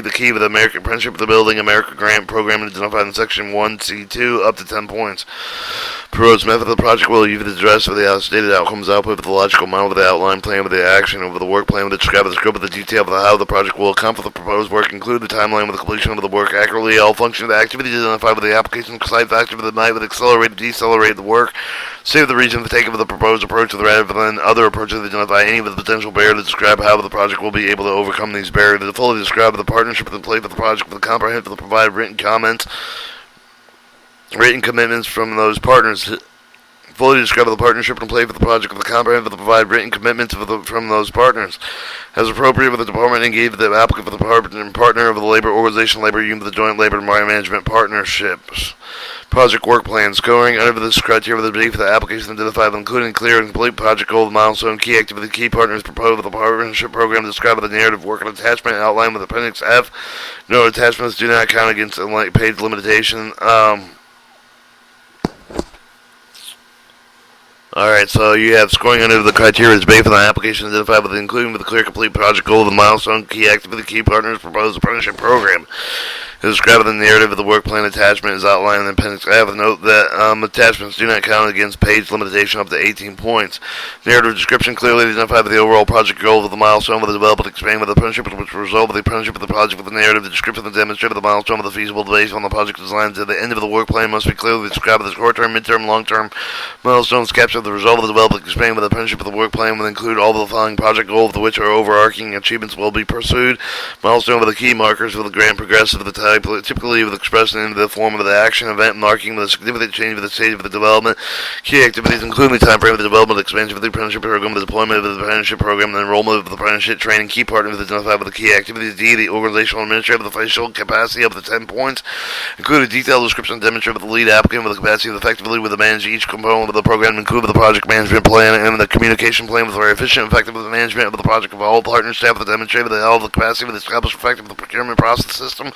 the key of the American Apprenticeship, the Building America Grant Program identified in Section 1C2 up to 10 points. Proposed method of the project will use the address of the stated outcomes, output with the logical model with the outline plan with the action over the work plan with the describe the scope of the detail of how the project will accomplish the proposed work, include the timeline with the completion of the work accurately, all functions of the activities identified with the application site factor of the night with accelerate, decelerate the work, save the region for the take of the proposed approach rather than other approaches to identify any of the potential barriers to describe how the project will be able to overcome these barriers, to fully describe the partnership in place with the project with the comprehensive to provide written comments, written commitments from those partners. Fully describe the partnership and play for the project with the comprehensive to provide written commitments from those partners. As appropriate with the department engage the applicant for the partner of the labor organization, labor union, the joint labor and management partnerships. Project work plan. Scoring under this criteria with the belief the application identified including clear and complete project goal, milestone, key activity, key partners proposed with the partnership program, describe the narrative work and attachment outlined with Appendix F. No attachments do not count against page limitation. Alright, so you have scoring under the criteria is based on the application identified with including with the clear complete project goal, the milestone, key activity, key partners, proposed apprenticeship program. is described in the narrative of the work plan attachment is outlined in Appendix F. Note that attachments do not count against page limitation up to 18 points. Narrative description clearly identified the overall project goal of the milestone with the development expand with the apprenticeship, which will result with the apprenticeship of the project with the narrative, the description of the demonstrative of the milestone with the feasible based on the project design to the end of the work plan must be clearly described as short-term, mid-term, long-term milestones capture the result of the development expand with the apprenticeship of the work plan will include all of the following project goals, which are overarching achievements will be pursued. Milestone with the key markers with the grand progressive of the type, typically with expression in the form of the action event marking with a significant change of the stage of the development. Key activities including the time frame of the development, expansion of the apprenticeship program, the deployment of the apprenticeship program, the enrollment of the apprenticeship training. Key partners identified with the key activities. D, the organizational administrative, the financial capacity of the 10 points. Include a detailed description demonstrative of the lead applicant with the capacity of effectively with the manage each component of the program, including the project management plan and the communication plan with very efficient and effective with the management of the project of all partner staff with the demonstrative of all the capacity of the established effective the procurement process system.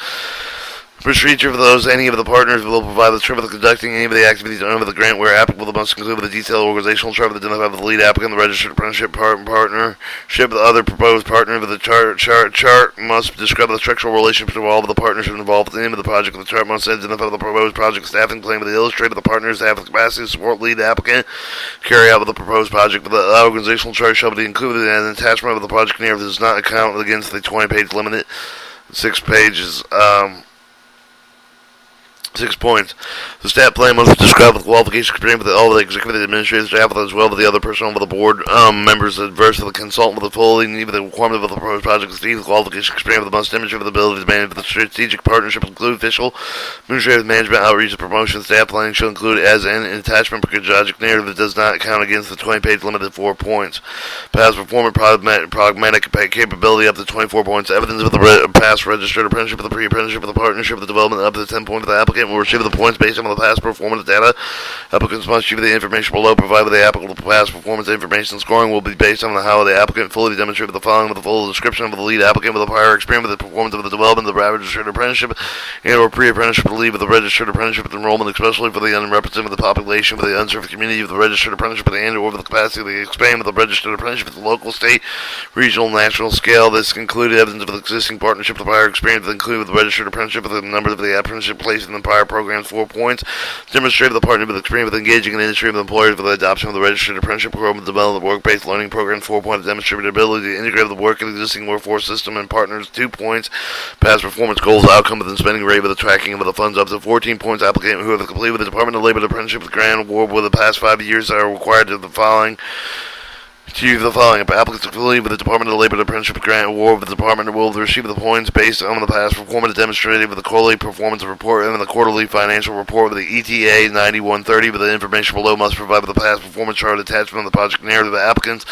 Procedure for those, any of the partners will provide the trip of conducting any of the activities under the grant where applicable must include with a detailed organizational chart with identified with the lead applicant, the registered apprenticeship partnership, the other proposed partner with the chart must describe the structural relationship of all of the partners involved with the name of the project. The chart must identify the proposed project staffing plan with the illustrator the partners have the capacity to support lead applicant, carry out with the proposed project. The organizational chart shall be included as an attachment of the project narrative that does not account against the 20-page limit. 6 pages. 6 points. The staff plan must describe the qualification experience with all the executive administrative staff as well as the other personnel of the board members adverse to the consultant with the fully need the requirement of the proposed project. Steve, the qualification experience with the must demonstrate the ability to manage the strategic partnership include official administrative management outreach and promotion. Staff planning shall include as an attachment project narrative that does not count against the 20-page limit of 4 points. Past performance pragmatic capability up to 24 points. Evidence of the past registered apprenticeship, the pre-apprenticeship, the partnership, the development up to 10 points of the applicant will receive the points based on the past performance data. Applicants must give the information below provided with the applicable past performance information. Scoring will be based on how the applicant fully demonstrated the following with the full description of the lead applicant with the prior experience with the performance of the development of the registered apprenticeship and or pre-apprenticeship leave with the registered apprenticeship with enrollment, especially for the unrepresented of the population with the unserved community of the registered apprenticeship and or with the capacity of the expand with the registered apprenticeship at the local, state, regional, national scale. This included evidence of the existing partnership, the prior experience that included with the registered apprenticeship with the number of the apprenticeship placed in the prior programs. 4 points. Demonstrated the partner with experience with engaging an industry with employers with the adoption of the registered apprenticeship program, development of work-based learning programs. 4 points. Demonstrated ability to integrate the work in the existing workforce system and partners. 2 points. Past performance goals, outcome with the spending rate with the tracking of the funds up to 14 points. Applicant who have completed with the Department of Labor apprenticeship with grant award with the past 5 years are required to the following. Applicants affiliated with the Department of Labor Apprenticeship Grant Award with the Department will receive the points based on the past performance demonstrated with the quarterly performance report and the quarterly financial report with the ETA 9130 with the information below must provide with the past performance chart attachment on the project narrative. The applicants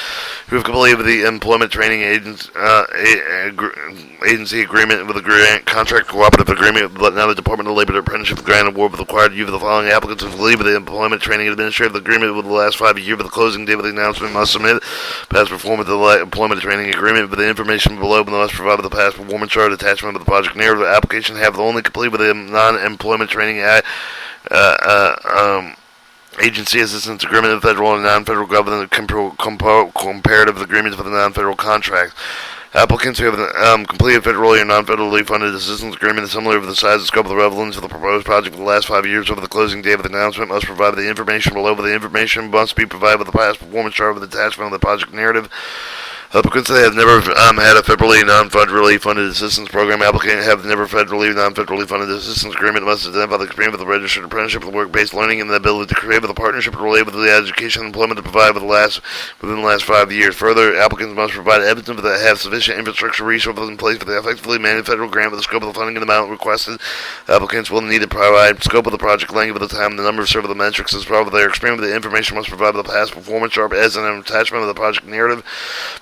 who have completed with the employment training agency agreement with the grant contract cooperative agreement but now the Department of Labor Apprenticeship Grant Award with required to use the following applicants who have completed with the employment training administrative agreement with the last 5 years with the closing date of the announcement must submit past performance of the employment training agreement with the information below must provide with the past performance chart attachment of the project narrative. The application have only complete with the non-employment training agency assistance agreement of federal and non-federal government comparative agreements for the non-federal contracts. Applicants who have completed federally or non-federally funded assistance agreement similar to the size and scope of the relevance of the proposed project for the last 5 years over the closing date of the announcement must provide the information below. The information must be provided with the past performance chart with attachment of the project narrative. Applicants that have never had a federally non-federally funded assistance program. Applicants have never federally non-federally funded assistance agreement must identify the experience with the registered apprenticeship, the work-based learning, and the ability to create with a partnership related with the education and employment to provide within the last 5 years. Further, applicants must provide evidence that have sufficient infrastructure resources in place for the effectively managed federal grant with the scope of the funding and amount requested. Applicants will need to provide scope of the project, length of the time, the number of served the metrics as part of their experience with the information must provide with the past performance chart as an attachment of the project narrative.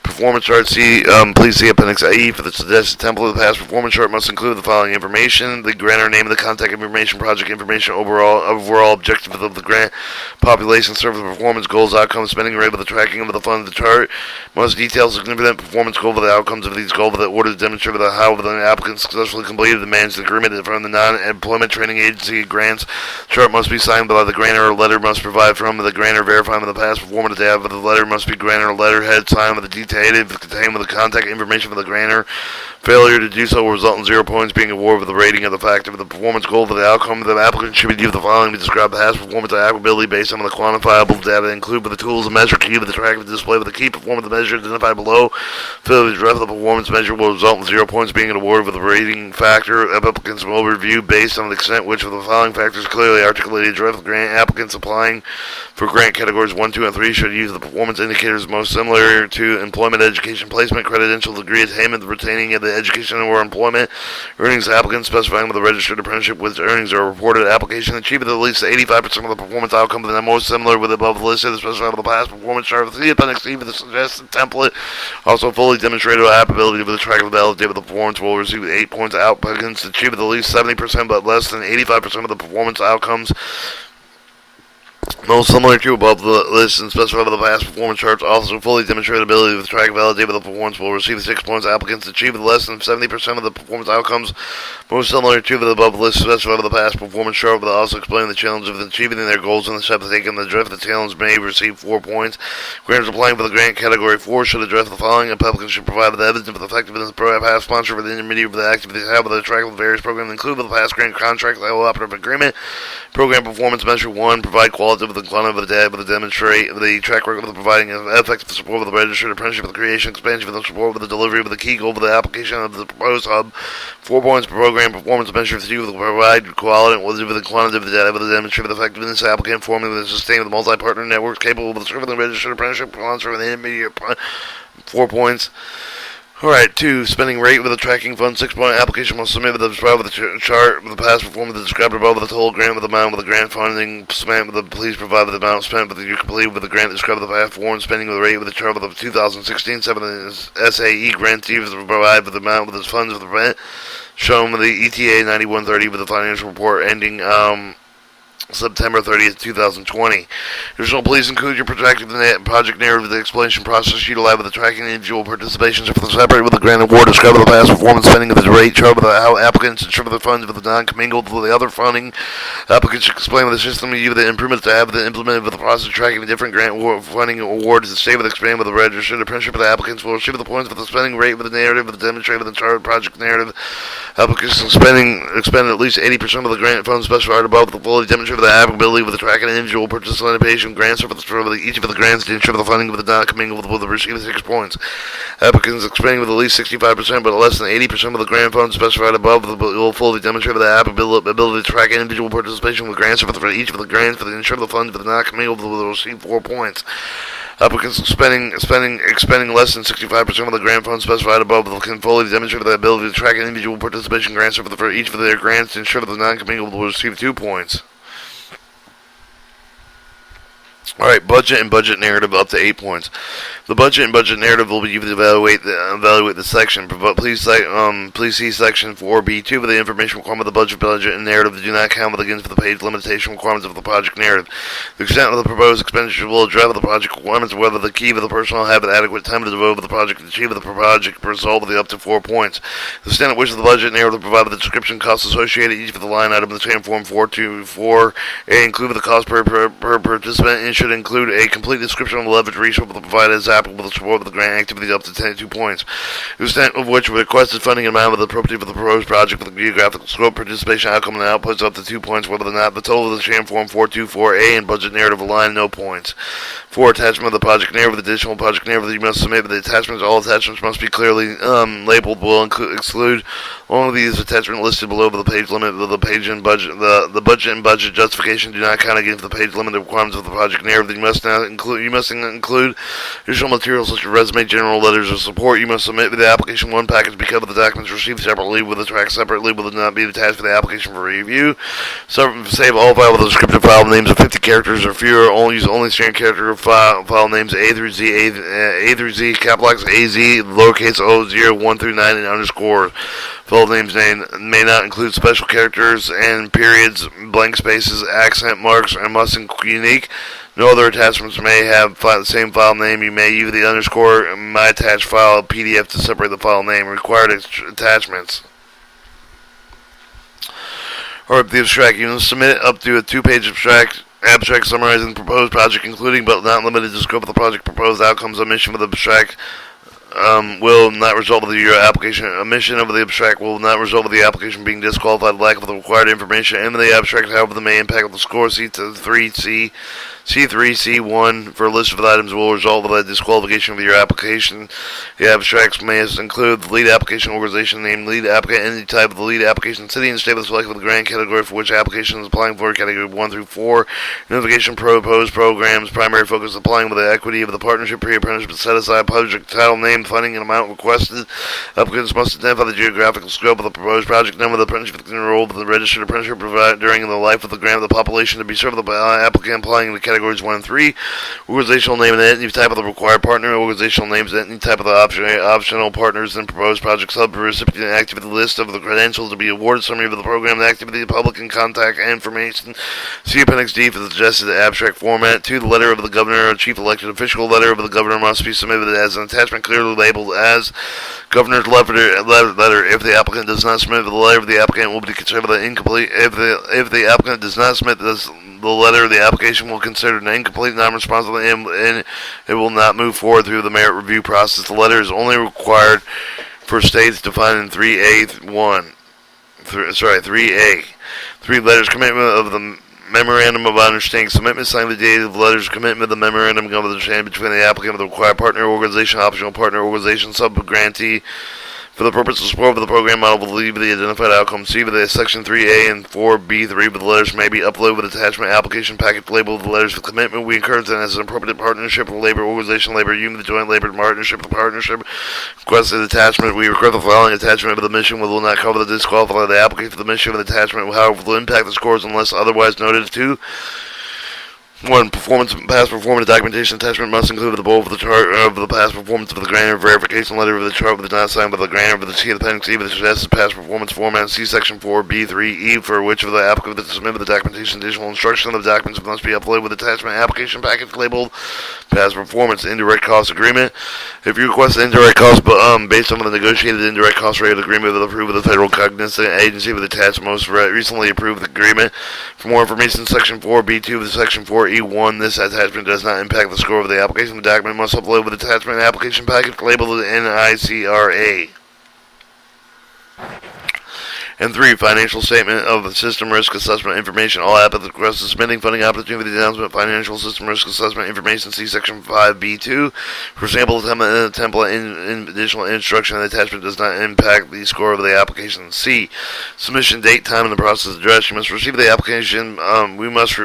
Performance chart. Please see Appendix A for the suggested template. Of the past performance chart must include the following information: the grantor name, the contact information, project information, overall objective of the grant, population, service performance goals, outcomes, spending rate with the tracking of the funds. The chart must detail significant performance goals with the outcomes of these goals with the order to demonstrate how the applicant successfully completed the managed agreement from the non-employment training agency grants. Chart must be signed by the grantor. A letter must provide from the grantor verifying the past performance data. The letter must be grantor letterhead signed with the detailed contain with the contact information for the grantor. Failure to do so will result in 0 points being awarded with the rating of the factor of the performance goal for the outcome. The applicant should be given the following to describe past performance ability based on the quantifiable data included with the tools and measure key with the track of the display with the key performance measure identified below. Failure to address the performance measure will result in 0 points being awarded with the rating factor of applicants overview based on the extent which of the following factors clearly articulated. Address the grant applicants applying for grant categories 1, 2, and 3 should use the performance indicators most similar to employment, education, placement, credential, degree attainment, retaining of the education or employment earnings applicants specifying with the registered apprenticeship which earnings are reported. Application achievement at least 85% of the performance outcome that are most similar with the above listed, specified with the past performance chart. The appendix C for the suggested template. Also fully demonstrated ability with the track of the valid date of the performance will receive 8 points. Applicants achieve at least 70% but less than 85% of the performance outcomes most similar to above the list and specified by the past performance charts. Also fully demonstrated ability with track validate with the performance will receive 6 points. Applicants achieve less than 70% of the performance outcomes most similar to the above list specified by the past performance chart, but also explain the challenge of achieving their goals and the steps taken. The drift the challenge may receive 4 points. Grants applying for the grant category 4 should address the following. Applicants should provide the evidence of the effectiveness of the past sponsor for the intermediate of the activities have with the track of the various programs include with the past grant contract, the operative agreement, program performance measure 1, provide qualitative and quantitative data with the demonstrate the track record of the providing effective support with the registered apprenticeship with the creation, expansion of the support with the delivery of the key goal for the application of the proposed hub. 4 points per program performance measure 2 with the provide quality with the quantitative data with the demonstrate the effectiveness applicant forming the sustain with multi-partner networks capable of serving the registered apprenticeship sponsor with the intermediate 4 points. Alright, 2. Spending rate with a tracking fund. 6 point application must submit with the chart with the past performance described above with the total grant with the amount with the grant funding spent with the please provide with the amount spent with the you complete with the grant described with the past performance spending with the rate with the chart with the 2016-7 SAE grantee with the provide with the amount with his funds with the rent shown with the ETA 9130 with the financial report ending September 30th, 2020. Additional please include your project narrative, the explanation process utilized with the tracking individual participations for the separate with the grant award, describe the past performance spending of the rate, chart with how applicants ensure the funds with the non-commingled with the other funding. Applicants should explain with the system you the improvements to have the implemented with the process of tracking the different grant funding awards to stay with expand with the registered apprenticeship of the applicants will receive the points with the spending rate with the narrative with the demonstrated with the chart project narrative. Applicants expend at least 80% of the grant funds specified above the fully demonstrated the applicability with the track and individual participation grants for each of the grants to ensure the funding of the not commingled with the receiving 6 points. Applicants expending with at least 65% but less than 80% of the grant funds specified above will fully demonstrate the applicability to track individual participation with grants for each of the grants for the ensure the funds for the not commingled will receive 4 points. Applicants expending less than 65% of the grant funds specified above can fully demonstrate the ability to track individual participation grants for each of their grants to ensure that the non-commingled will receive 2 points. Alright, budget and budget narrative up to 8 points. The budget and budget narrative will be used to evaluate the section. Please see section 4B2 for the information requirement of the budget and narrative that do not count against the page limitation requirements of the project narrative. The extent of the proposed expenditure will address the project requirements, whether the key of the personnel have adequate time to devote to the project to achieve the project result with the up to 4 points. The extent at which the budget narrative provided the description costs associated each of the line item in the same form 424 include the cost per participant and should include a complete description of the leverage resource provided as applicable to support of the grant activity up to 2 points. The extent of which requested funding amount of the appropriate for the proposed project with the geographic scope, participation outcome, and outputs up to 2 points, whether or not the total of the sham form 424A and budget narrative align, no points. 4. Attachment of the project narrative. Additional project narrative that you must submit with the attachments. All attachments must be clearly labeled. Will exclude all of these attachments listed below the page limit of the page and budget. The budget and budget justification do not count against the page limit requirements of the project narrative. You must include additional materials such as resume, general letters of support. You must submit the application one package because of the documents received separately with the track separately will not be attached to the application for review. Save all file with a descriptive file names of 50 characters or fewer. Only standard character file names A through Z, capitalized AZ, lowercase O, 0, 1 through 9, and underscore. File names may not include special characters and periods, blank spaces, accent marks, and must be unique. No other attachments may have the same file name. You may use the underscore my attached file PDF to separate the file name. Required attachments. Or the abstract. You must submit up to a 2-page abstract summarizing the proposed project, including but not limited to the scope of the project, proposed outcomes, of mission with abstract will not result in your application. Omission of the abstract will not result in the application being disqualified. Lack of the required information in the abstract, however, may impact the score. C3C1 for a list of items will result in the disqualification of your application. The abstracts may include the lead application organization name, lead applicant, any type of the lead application, city and state with select of the grant category for which application is applying for, category 1 through 4, notification proposed programs, primary focus applying with the equity of the partnership, pre-apprenticeship set aside, project title, name, funding, and amount requested. Applicants must identify the geographical scope of the proposed project, number of the apprenticeship enrolled in the registered apprenticeship provided during the life of the grant of the population to be served by the applicant applying to categories 1 and 3, organizational name and entity type of the required partner, organizational names and entity type of the optional partners in proposed project, sub-recipient activity list of the credentials to be awarded, summary of the program, the activity, the public and contact information. See Appendix D for the suggested abstract format. 2. The letter of the governor or chief elected official. Letter of the governor must be submitted as an attachment clearly labeled as governor's letter. If the applicant does not submit the letter of the applicant will be considered incomplete. If the applicant does not submit the letter, the application will consider an incomplete, non-responsive, and it will not move forward through the merit review process. The letter is only required for states defined in 3A. 3 letters commitment of the Memorandum of Understanding. Submitment signed the date of letters of commitment of the Memorandum of Understanding between the applicant and the required partner organization, optional partner organization, sub-grantee. For the purpose of support of the program model, will leave the identified outcome. See with the section 3A and 4B3, but the letters may be uploaded with attachment application package labeled with the letters of commitment. We encourage that as an appropriate partnership with labor organization, labor union, the joint labor partnership, the partnership requested attachment. We request the following attachment of the mission will not cover the disqualify the applicant for the mission of the attachment, however, will impact the scores unless otherwise noted. 2. 1. Past performance documentation attachment must include the bold of the chart of the past performance of the grantor, verification letter of the chart with the not signed by the grantor of the C of the appendix E with the suggested past performance format. See section 4B3E for which of the applicant that submitted the documentation additional instruction of the documents must be uploaded with attachment application package labeled past performance indirect cost agreement. If you request an indirect cost based on the negotiated indirect cost rate agreement with approved of the federal cognizant agency with attached most recently approved agreement. For more information, section 4B2 of the section 4E1, this attachment does not impact the score of the application. The document must upload with attachment application package labeled NICRA. And 3. Financial statement of the system risk assessment information. All applicants requested submitting funding opportunity announcement, financial system risk assessment information. See section 5B2 for sample template in additional instruction. The attachment does not impact the score of the application. C. Submission date, time, and the process address. You must receive the application. We must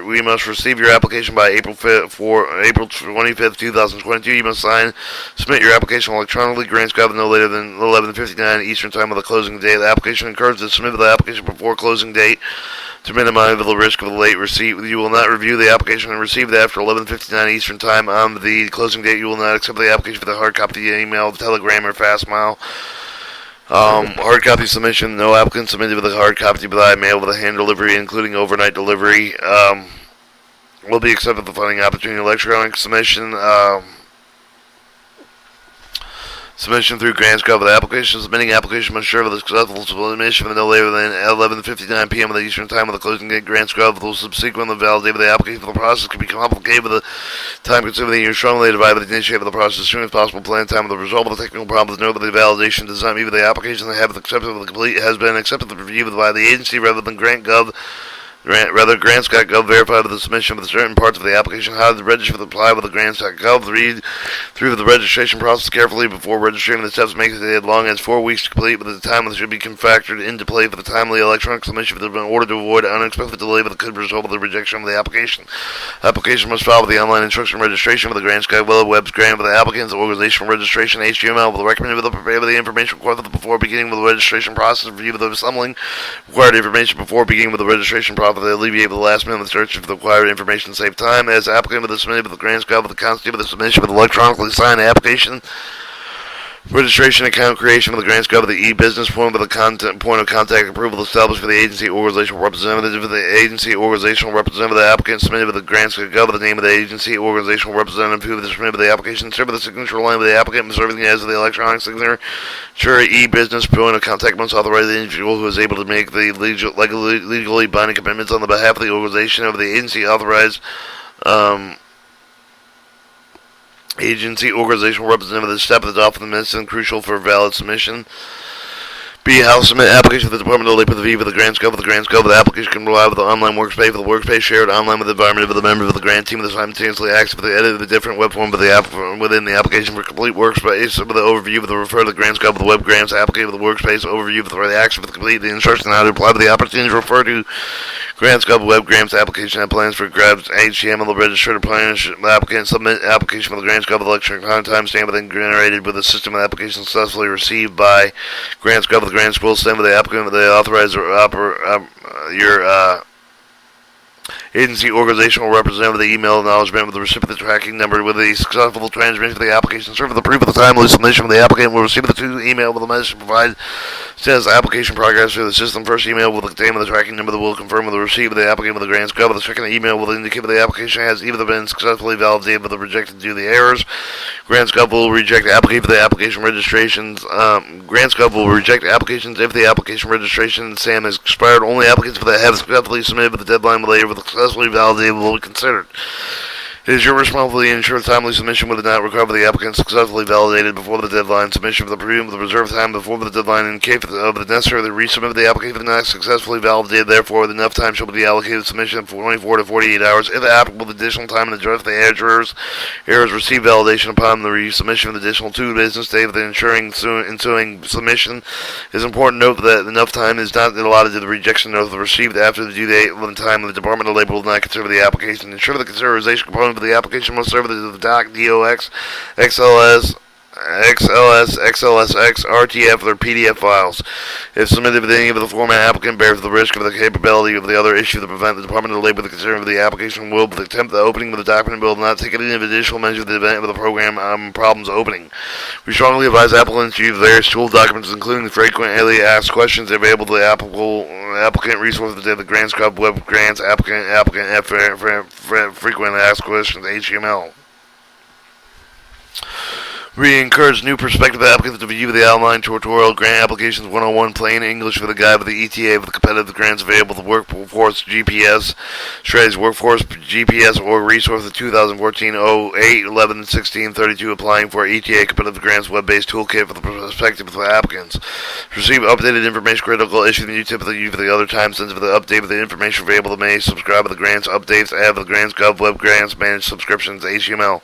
receive your application by April 25th, 2022. You must submit your application electronically. Grants got no later than 11:59 Eastern Time of the closing day. The application encourages to submit the application before closing date to minimize the risk of a late receipt. You will not review the application and receive it after 11:59 Eastern Time on the closing date. You will not accept the application for the hard copy, email, telegram, or fast mail. Hard copy submission. No applicant submitted with a hard copy by mail with a hand delivery, including overnight delivery, will be accepted the funding opportunity. Electronic submission. Submission through GrantsGov with application. Submitting application must ensure the successful submission no later than 11:59 p.m. of the Eastern Time of the closing date. GrantsGov will subsequently validate the application. The process can be complicated with the time consuming. You strongly advise the initiative of the process as soon as possible. Plan time of the result of the technical problems. Note that the validation does not mean that the application that has been accepted the review by the agency rather than GrantGov. Grants.gov verified with the submission of the certain parts of the application. How to register for the apply with the Grants.gov. Read through the registration process carefully before registering. The steps make it as long as 4 weeks to complete, but the time should be factored into play for the timely electronic submission in order to avoid unexpected delay that could result in the rejection of the application. Application must follow the online instruction registration with the Grants.gov web grant with the applicant's organizational registration HTML with the recommended with the information required before beginning with the registration process. Review of the assembling required information before beginning with the registration process. They alleviate the last minute search for the required information, save time. As applicant with the submitted with the GrantsGov with the constitute with the submission with the electronically signed application. Registration account creation with the GrantsGov with the e-business form with the point of contact approval established for the agency organizational representative of the agency organizational representative of the applicant submitted with the GrantsGov with the name of the agency organizational representative who was submitted with the application. Serve with the signature line with the applicant serving as the electronic signature. Sure, e-business point of contact must authorize the individual who is able to make the legally binding commitments on the behalf of the organization of the agency authorized. agency organizational representative. The step at the top of the list and crucial for valid submission. B. How to submit application for the Department of Labor for the V for the grant scope. For the grant scope, the application can rely with the online workspace. For the workspace, shared online with the environment of the member of the grant team. The simultaneously access for the edit of the different web form for the within the application for complete workspace. With the overview of the refer to the grant scope of the web grants application with the workspace overview of the action for the complete the instruction on how to apply for the opportunity to refer to grant scope web grants application and plans for grabs HTML the registered plan applicant submit application for the grant scope of the lecture time stamp within generated with the system of application successfully received by grant scope of the grant school stamp with the applicant with the authorized your agency organizational representative with the email acknowledgement with the recipient of the tracking number with the successful transmission of the application serve with the proof of the timely submission of the applicant will receive the two email with the message provided says application progress through the system. First email will contain the tracking number that will confirm with the receipt of the applicant with the grant scope. The second email will indicate that the application has either been successfully validated with the rejected due to the errors. Grant scope will reject the application for the application registrations. Grant scope will reject applications if the application registration SAM has expired. Only applicants that have successfully submitted with the deadline later with successfully validated will be considered. It is your responsibility to ensure timely submission with not recover the applicant successfully validated before the deadline. Submission for the premium with the reserve time before the deadline in case of the necessary to resubmit the application not successfully validated. Therefore, with enough time shall be allocated submission for 24 to 48 hours. If applicable, additional time and address the errors receive validation upon the resubmission of the additional 2 business days of the ensuing submission. It is important to note that enough time is not allotted to the rejection notice received after the due date when the time of the Department of Labor will not consider the application. Ensure the considerization component for the application must serve the DOC, DOX, XLS, XLSX, RTF, or PDF files. If submitted with any of the format, applicant bears the risk of the capability of the other issue to prevent the Department of Labor the considering of the application will attempt the opening of the document will not take any additional measures in the event of the program problems opening. We strongly advise applicants to use various tool documents, including the frequently asked questions available to the applicant resources, the grant scope, web grants, applicant frequently asked questions, HTML. We encourage new prospective applicants to view the outline tutorial grant applications 101 plain English for the guide with the ETA with the competitive grants available to Workforce GPS, Strategies Workforce GPS or resource of 2014 08 11 16 32 applying for ETA competitive grants web-based toolkit for the prospective applicants. To receive updated information critical issue that you typically use for the other time sensitive the update with the information available to may subscribe to the grants updates add the grants gov web grants manage subscriptions HTML.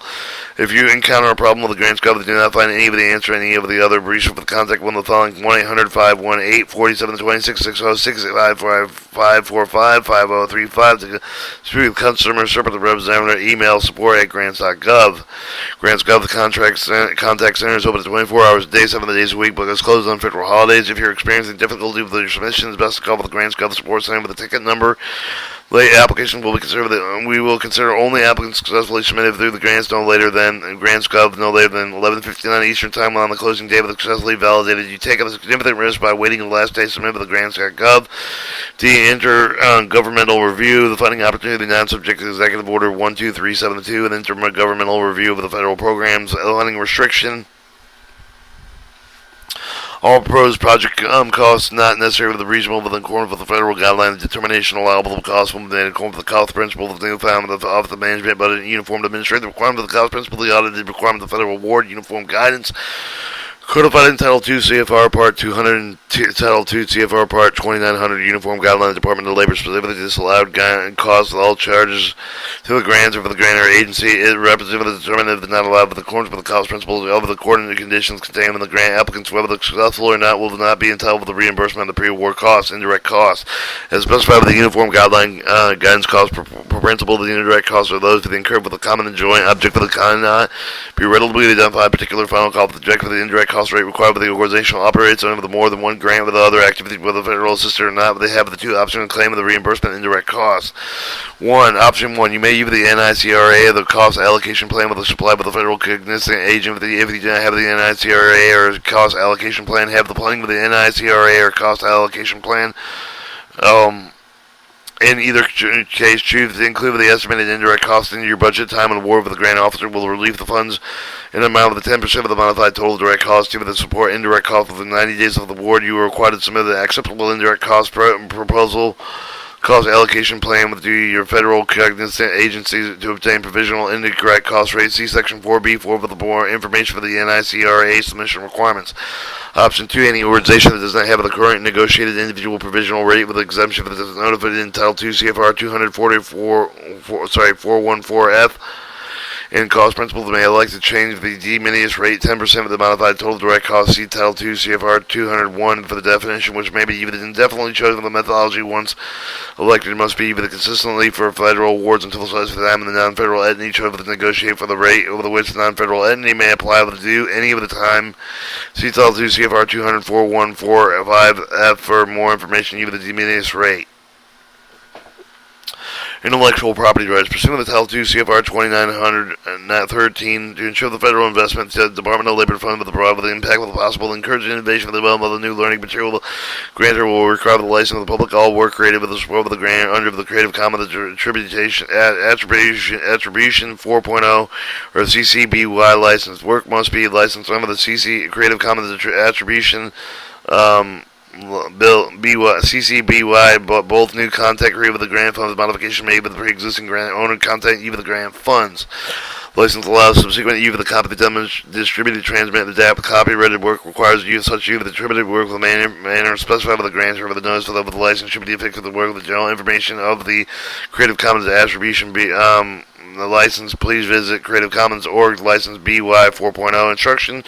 If you encounter a problem with the grants gov do not find any of the answer any of the other research with contact one of the following 1-800-518-4726 to speak with customer service representative email support@grants.gov. Grants.gov the contact center is open 24 hours a day 7 days a week but is closed on federal holidays. If you're experiencing difficulty with your submission it's best to call the Grants.gov support center with a ticket number. Late application will be considered. We will consider only applicants successfully submitted through the grants no later than Grants.gov no later than 11:59 Eastern Time on the closing day of the successfully validated. You take up a significant risk by waiting the last day to submit to the Grants.gov. The intergovernmental review, the funding opportunity not subject to Executive Order 12372, an intergovernmental review of the federal programs, funding restriction. All proposed project costs not necessarily the reasonable within accordance with the federal guideline. The determination allowable cost will be made in accordance with the cost principle of the new found of the Office of Management, but in uniform administrative requirement of the cost principle, the audited requirement of the federal award, uniform guidance. Codified in Title II CFR Part 200 and Title II CFR Part 2900 Uniform Guideline Department of Labor specifically disallowed costs of all charges to the grants or for the grantor agency. It representative determinative did not allow for the accordance with the cost principles of the according to conditions contained in the grant applicants, whether successful or not, will not be entitled to the reimbursement of the pre-award costs, indirect costs. As specified with the Uniform Guideline guidance costs per principle, the indirect costs are those to be incurred with the common and joint object of the cannot be readily identified particular final cost with the object of the indirect cost rate required by the organizational operates under the more than one grant with the other activity whether the federal assistant or not, but they have the two options to claim of the reimbursement indirect costs. Option 1, you may use the NICRA or the cost allocation plan with the supply by the federal cognizant agent if you do not have the NICRA or cost allocation plan, have the planning with the NICRA or cost allocation plan. In either case, choose to include the estimated indirect costs into your budget. Time and award with the grant officer will relieve the funds in an amount of the 10% of the modified total direct cost to the support indirect cost within 90 days of the award. You are required to submit an acceptable indirect cost proposal cost allocation plan with your federal cognizant agencies to obtain provisional incorrect cost rates. See Section 4B4 for the more information for the NICRA submission requirements. Option 2, any organization that does not have the current negotiated individual provisional rate with exemption that is notified in Title 2 CFR 414F in cost principles may elect to change the de minimis rate 10% of the modified total direct cost. See Title 2 CFR 201 for the definition, which may be even indefinitely chosen. The methodology once elected must be even consistently for federal awards until such time and the non-federal entity chose to negotiate for the rate over which the non-federal entity may apply with due any of the time. See Title 2 CFR 204.14.5F for more information, even the de minimis rate. Intellectual property rights. Pursuant to Title 2 CFR 2913, to ensure the federal investment, the Department of Labor Fund with the provide with the impact with the possible encourage innovation for the development of the new learning material. The grantor will require the license of the public all work created with the support of the grant under the Creative Commons Attribution 4.0 or CC-BY license. Work must be licensed under the CC Creative Commons Attribution Bill CC-BY, but both new content created with the grant funds, modification made with the pre-existing grant owner content, even the grant funds. License allows subsequent use of the copy to distributed, transmit, adapt. The copyrighted work requires use such use of the distributed work with a manner specified by the grantor of the notice of the license should be the effect of the work with the general information of the Creative Commons Attribution. The license, please visit Creative Commons.org, license BY 4.0 instruction.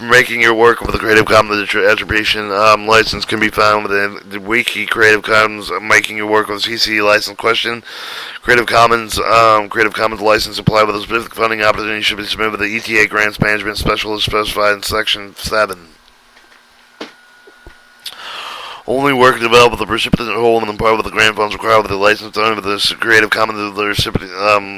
Making your work with the Creative Commons Attribution license can be found within the wiki Creative Commons Making Your Work with CC license question. Creative Commons license applied with a specific funding opportunity should be submitted with the ETA Grants Management Specialist specified in Section 7. Only work developed with the recipient whole and part of the grant funds required with the license owner with the Creative Commons the recipient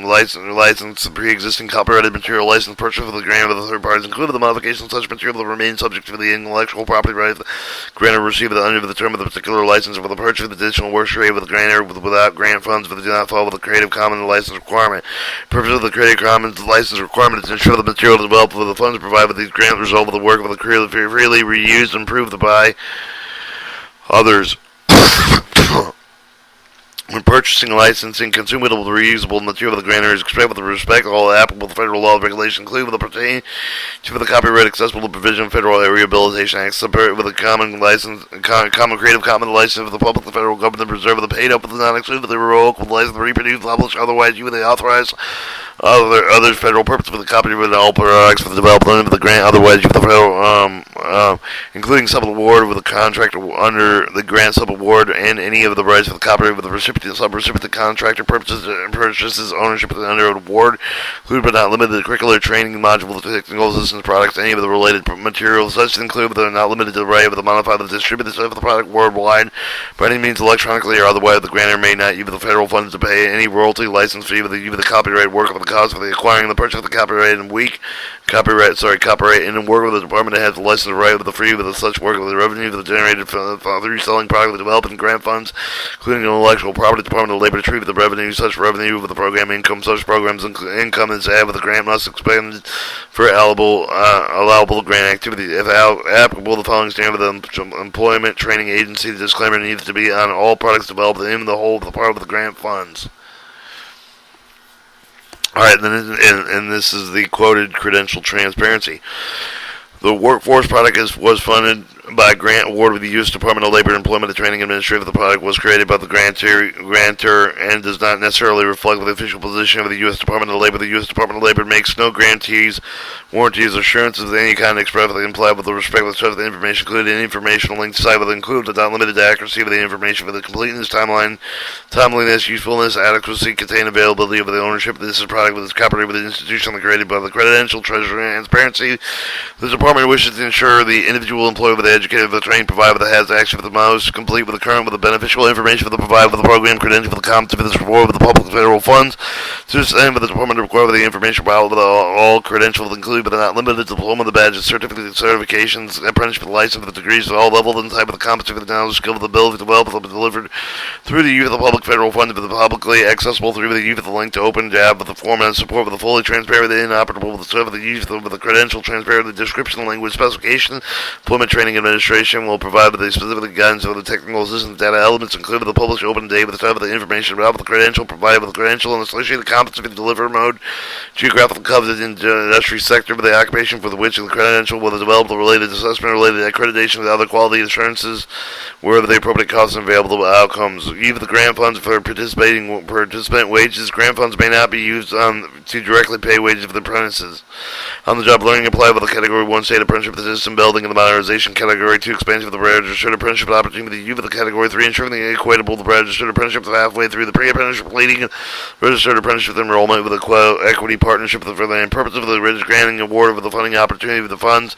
license pre-existing copyrighted material license purchase of the grant of the third parties, including the modification of such material that remain subject to the intellectual property rights the grantor received under the term of the particular license, or for the purchase of additional work created with the grantor without grant funds if they do not fall with the Creative Commons license requirement. The purpose of the Creative Commons license requirement is to ensure the material developed with the funds provided with these grants result of the work of the creative freely reused and improved by others. When purchasing, licensing, consumable, reusable material of the grantor is expected with respect to all applicable federal law and regulations, including with the pertaining to the copyright accessible to provision of Federal Rehabilitation Act, separate with a common license, common Creative Commons license of the public, the federal government, preserve the paid up with the non-exclusive, the revocable license, the reproduce, publish, otherwise you may authorize other federal purpose for the copyright of all products for the development of the grant, otherwise you for the federal, including sub-award with a contract under the grant sub-award and any of the rights of the copyright with the recipient, sub-recipient, contractor purchases ownership of the under award, included but not limited to curricular training, module, technical assistance products, any of the related materials, such include but are not limited to the right of the modified the distributed of the product worldwide by any means electronically or otherwise. The grantor may not use the federal funds to pay any royalty license fee with the use of the copyright work of the cost for the acquiring the purchase of the copyright and copyright and in work with the department that has the license right with the free with the such work with the revenue that generated from the reselling product, the development grant funds, including intellectual property, Department of Labor to treat the revenue, such revenue with the program income, such programs income is added with the grant must expend for allowable grant activity. If applicable, the following standard of the employment training agency, the disclaimer needs to be on all products developed in the whole of the part of the grant funds. Alright, and this is the quoted credential transparency. The workforce product was funded by a grant award with the U.S. Department of Labor Employment and Training Administrative. The product was created by the grantor and does not necessarily reflect the official position of the U.S. Department of Labor. The U.S. Department of Labor makes no guarantees, warranties, assurances of any kind expressly implied with respect to the information included. Any informational link to site will include but not limited to accuracy of the information for the completeness, timeliness, usefulness, adequacy, contain availability of the ownership of this product with its copyright with the institution created by the credential, treasury, and transparency. The department wishes to ensure the individual employee with the educated, the trained provider that has access with the most complete with the current with the beneficial information for the provider with the program credential for the content for this reward with the public federal funds to the same with the department to require the information about with all credentials included but not limited to diploma, the badges, certificates, certifications, apprenticeship, license, the degrees at all levels and type of the competency for the knowledge, skill, the ability to develop will be delivered through the use of the public federal funds for the publicly accessible through the use of the link to open job with the format and support with the fully transparent, the inoperable with the serve of the use of the credential transparent, the description, language specification, employment training Administration will provide the specific guidance for the technical assistance data elements included the published open data with the type of the information about the credential provided with the credential and associated competency of the delivery mode, geographical coverage in the industry sector for the occupation for which the credential will develop the related assessment related accreditation and other quality assurances wherever the appropriate costs and available outcomes. Even the grant funds for participant wages. Grant funds may not be used to directly pay wages for the apprentices. On-the-job learning applied with the Category 1 state apprenticeship, the system building, and the modernization. Category 2 expansion of the registered apprenticeship opportunity. You with the Category 3 ensuring the equitable the registered apprenticeship halfway through the pre-apprenticeship leading registered apprenticeship enrollment with the equity partnership for the purpose of the granting award of the funding opportunity of the funds.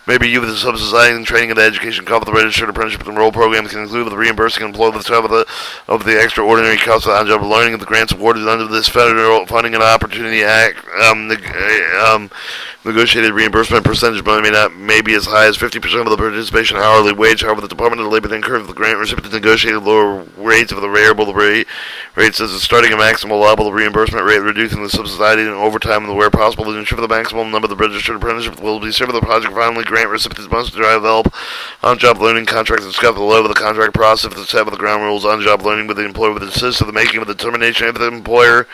Maybe you with the subsidizing and training of the education cost of the registered apprenticeship enroll program can include with the reimbursing and employ with the of the extraordinary cost of on-job learning of the grants awarded under this Federal Funding and Opportunity Act. Negotiated reimbursement percentage may be as high as 50% of the participation hourly wage. However, the Department of Labor then incurred the grant recipient negotiated lower rates of the variable rates as starting a maximum allowable reimbursement rate, reducing the subsidizing and overtime and where possible to ensure the maximum number of the registered apprenticeship will be served. The project finally grant recipients must develop on-job learning contracts and discuss the level of the contract process for the set of the ground rules on-job learning with the employer with the assist of the making of the determination if the employer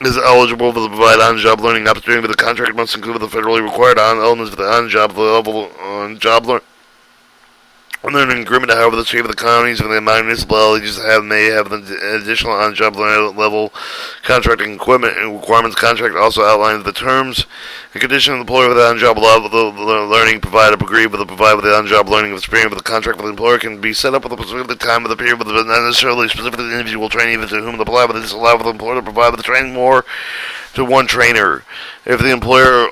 is eligible to provide on-job learning opportunity, but the contract must include the federally required elements of the on-job level job learning. Under an agreement, however, the chief of the counties and the municipalities may have an additional on-job level contracting equipment and requirements. Contract also outlines the terms and conditions of the employer with the on-job level learning provided agreed with the on-job learning experience with the contract with the employer can be set up with a specific time of the period, but not necessarily specific to the individual training even to whom the apply, but this allow for the employer to provide the training more to one trainer. If the employer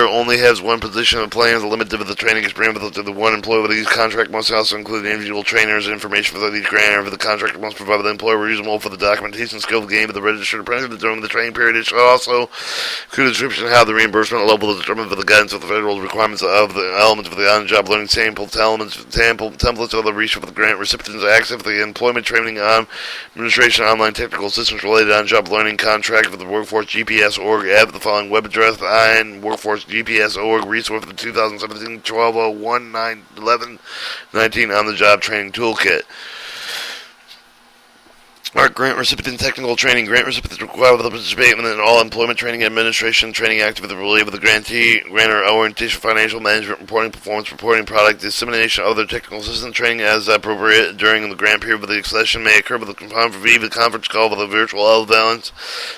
only has one position of plans, the limit of the training experience with the one employee with each contract must also include individual trainers information for each grant. For the contract must provide the employer reasonable for the documentation skills gained of the registered apprentice during the training period. It should also include a description of how the reimbursement level is determined for the guidance of the federal requirements of the elements of the on-job learning templates of the reach for the grant recipients access for the employment training administration online technical assistance related on-job learning contract for the workforce GPS org add the following web address and workforce GPS org resource for the 2017 1201 9 11 19 on the job training toolkit. Our grant recipient technical training. Grant recipients required to participate in all employment training, administration, training activity related with the grantee, grantor, orientation, financial management, reporting, performance reporting, product dissemination, other technical assistance training as appropriate during the grant period. With the accession may occur with the conference call with a virtual balance,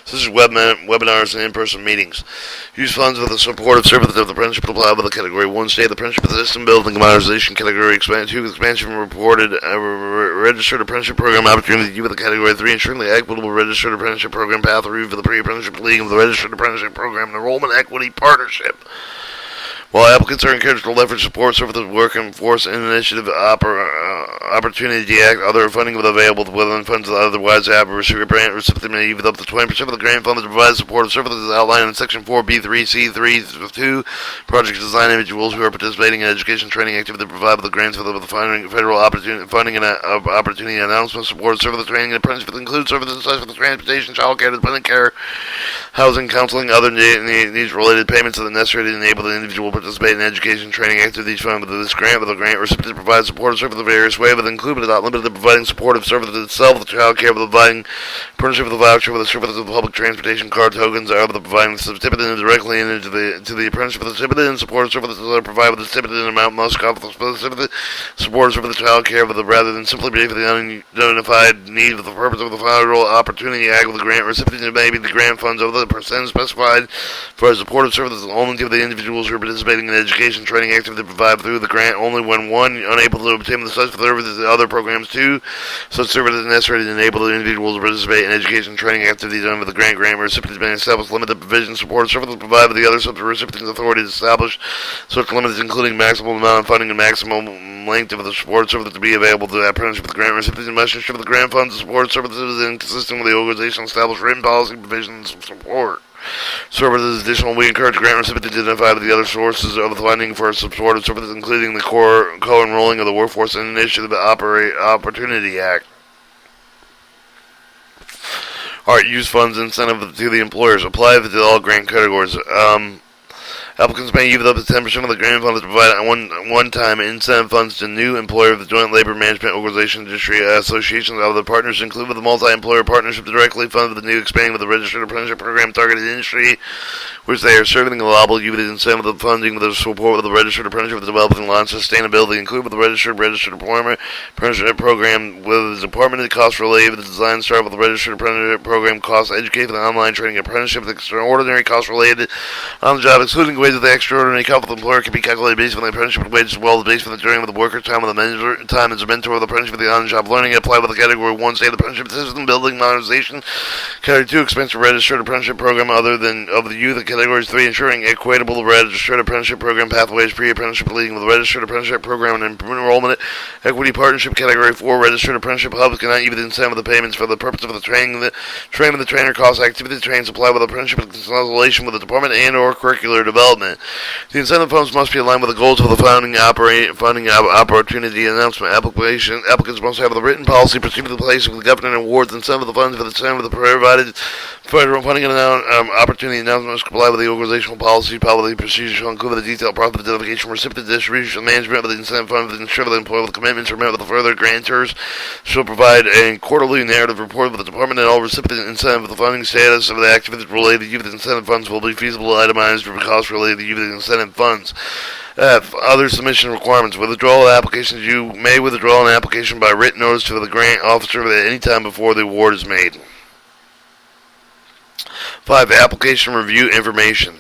such as webinars and in-person meetings. Use funds with the support of services of the apprenticeship applied with the Category 1 state apprenticeship system building modernization. Category 2 expansion reported registered apprenticeship program opportunity with the Category 3 ensuring the equitable registered apprenticeship program path review for the pre-apprenticeship league of the registered apprenticeship program and enrollment equity partnership. While applicants are encouraged to leverage support services workforce initiative opportunity act, other funding with available within funds that otherwise have a grant recipient may even up to 20% of the grant funds to provide support of services outlined in Section 4B3C3-2. Project design individuals who are participating in education training activity that provide the grants for the federal funding and opportunity announcement support service training and apprenticeship include services such as transportation, child care, dependent care, housing, counseling, other needs related payments that are necessary to enable the individual participate in education training activities funded with this grant. With the grant recipient provides support service in various ways, but include but not limited to providing supportive services itself, the child care, with providing partnership with the voucher, with the services of the public transportation card tokens, or with providing the certificate directly into the apprenticeship with the certificate and support services that are provided with the certificate and amount must cost the specific support for the child care, with rather than simply pay for the unidentified need with the purpose of the federal opportunity act with the grant recipient may be the grant funds over the percent specified for supportive services only give the individuals who are participating in education training activity provided through the grant only when one unable to obtain the such services and other programs two such services necessary to enable the individuals to participate in education training activities under the grant recipients may establish limited provision support services provided by the other recipients authority to establish such limits including maximum amount of funding and maximum length of the support services to be available to apprenticeship with the grant recipients and must ensure the grant funds and support services and consistent with the organization established written policy provisions of support services. Additionally, we encourage grant recipients to identify the other sources of the funding for supportive services, including the co-enrolling of the Workforce Initiative Opportunity Act. Alright, use funds incentive to the employers. Apply to all grant categories. Applicants may use up to 10% of the grant funds to provide one-time incentive funds to new employer of the Joint Labor Management Organization industry associations. Other partners include with the multi-employer partnership directly funded with the new expanding with the registered apprenticeship program targeted industry, which they are serving the allowable unit incentive of the funding with the support of the registered apprenticeship with developing law and sustainability, include with the registered employment apprenticeship program with the department of cost related with the design start with the registered apprenticeship program costs, educate for the online training apprenticeship with extraordinary costs related on the job, excluding wages of the extraordinary cost of the employer can be calculated based on the apprenticeship wages as well as based on the during of the worker time with the manager time as a mentor of the apprenticeship with the on-job learning apply with the category 1 state of the apprenticeship system building modernization, category 2 expensive registered apprenticeship program other than of the youth, categories 3 ensuring equitable registered apprenticeship program pathways pre-apprenticeship leading with the registered apprenticeship program and enrollment equity partnership, category 4 registered apprenticeship hubs cannot use the incentive of the payments for the purpose of the training of the trainer cost activity the train supply with apprenticeship consultation with the department and or curricular development. The incentive funds must be aligned with the goals of the funding opportunity announcement. Applicants must have the written policy procedure in place with the government awards and some of the funds for the same of the provided federal funding and opportunity announcement must comply with the organizational policy procedures shall include the detailed profit identification, recipient distribution, management of the incentive fund, with ensure the employee with commitments are met with the further grantors shall provide a quarterly narrative report with the department and all recipient incentive of the funding status of the activities related to youth incentive funds will be feasible itemized for costs related to youth incentive funds. F. Other submission requirements. Withdrawal applications. You may withdraw an application by written notice to the grant officer at any time before the award is made. 5. Application review information.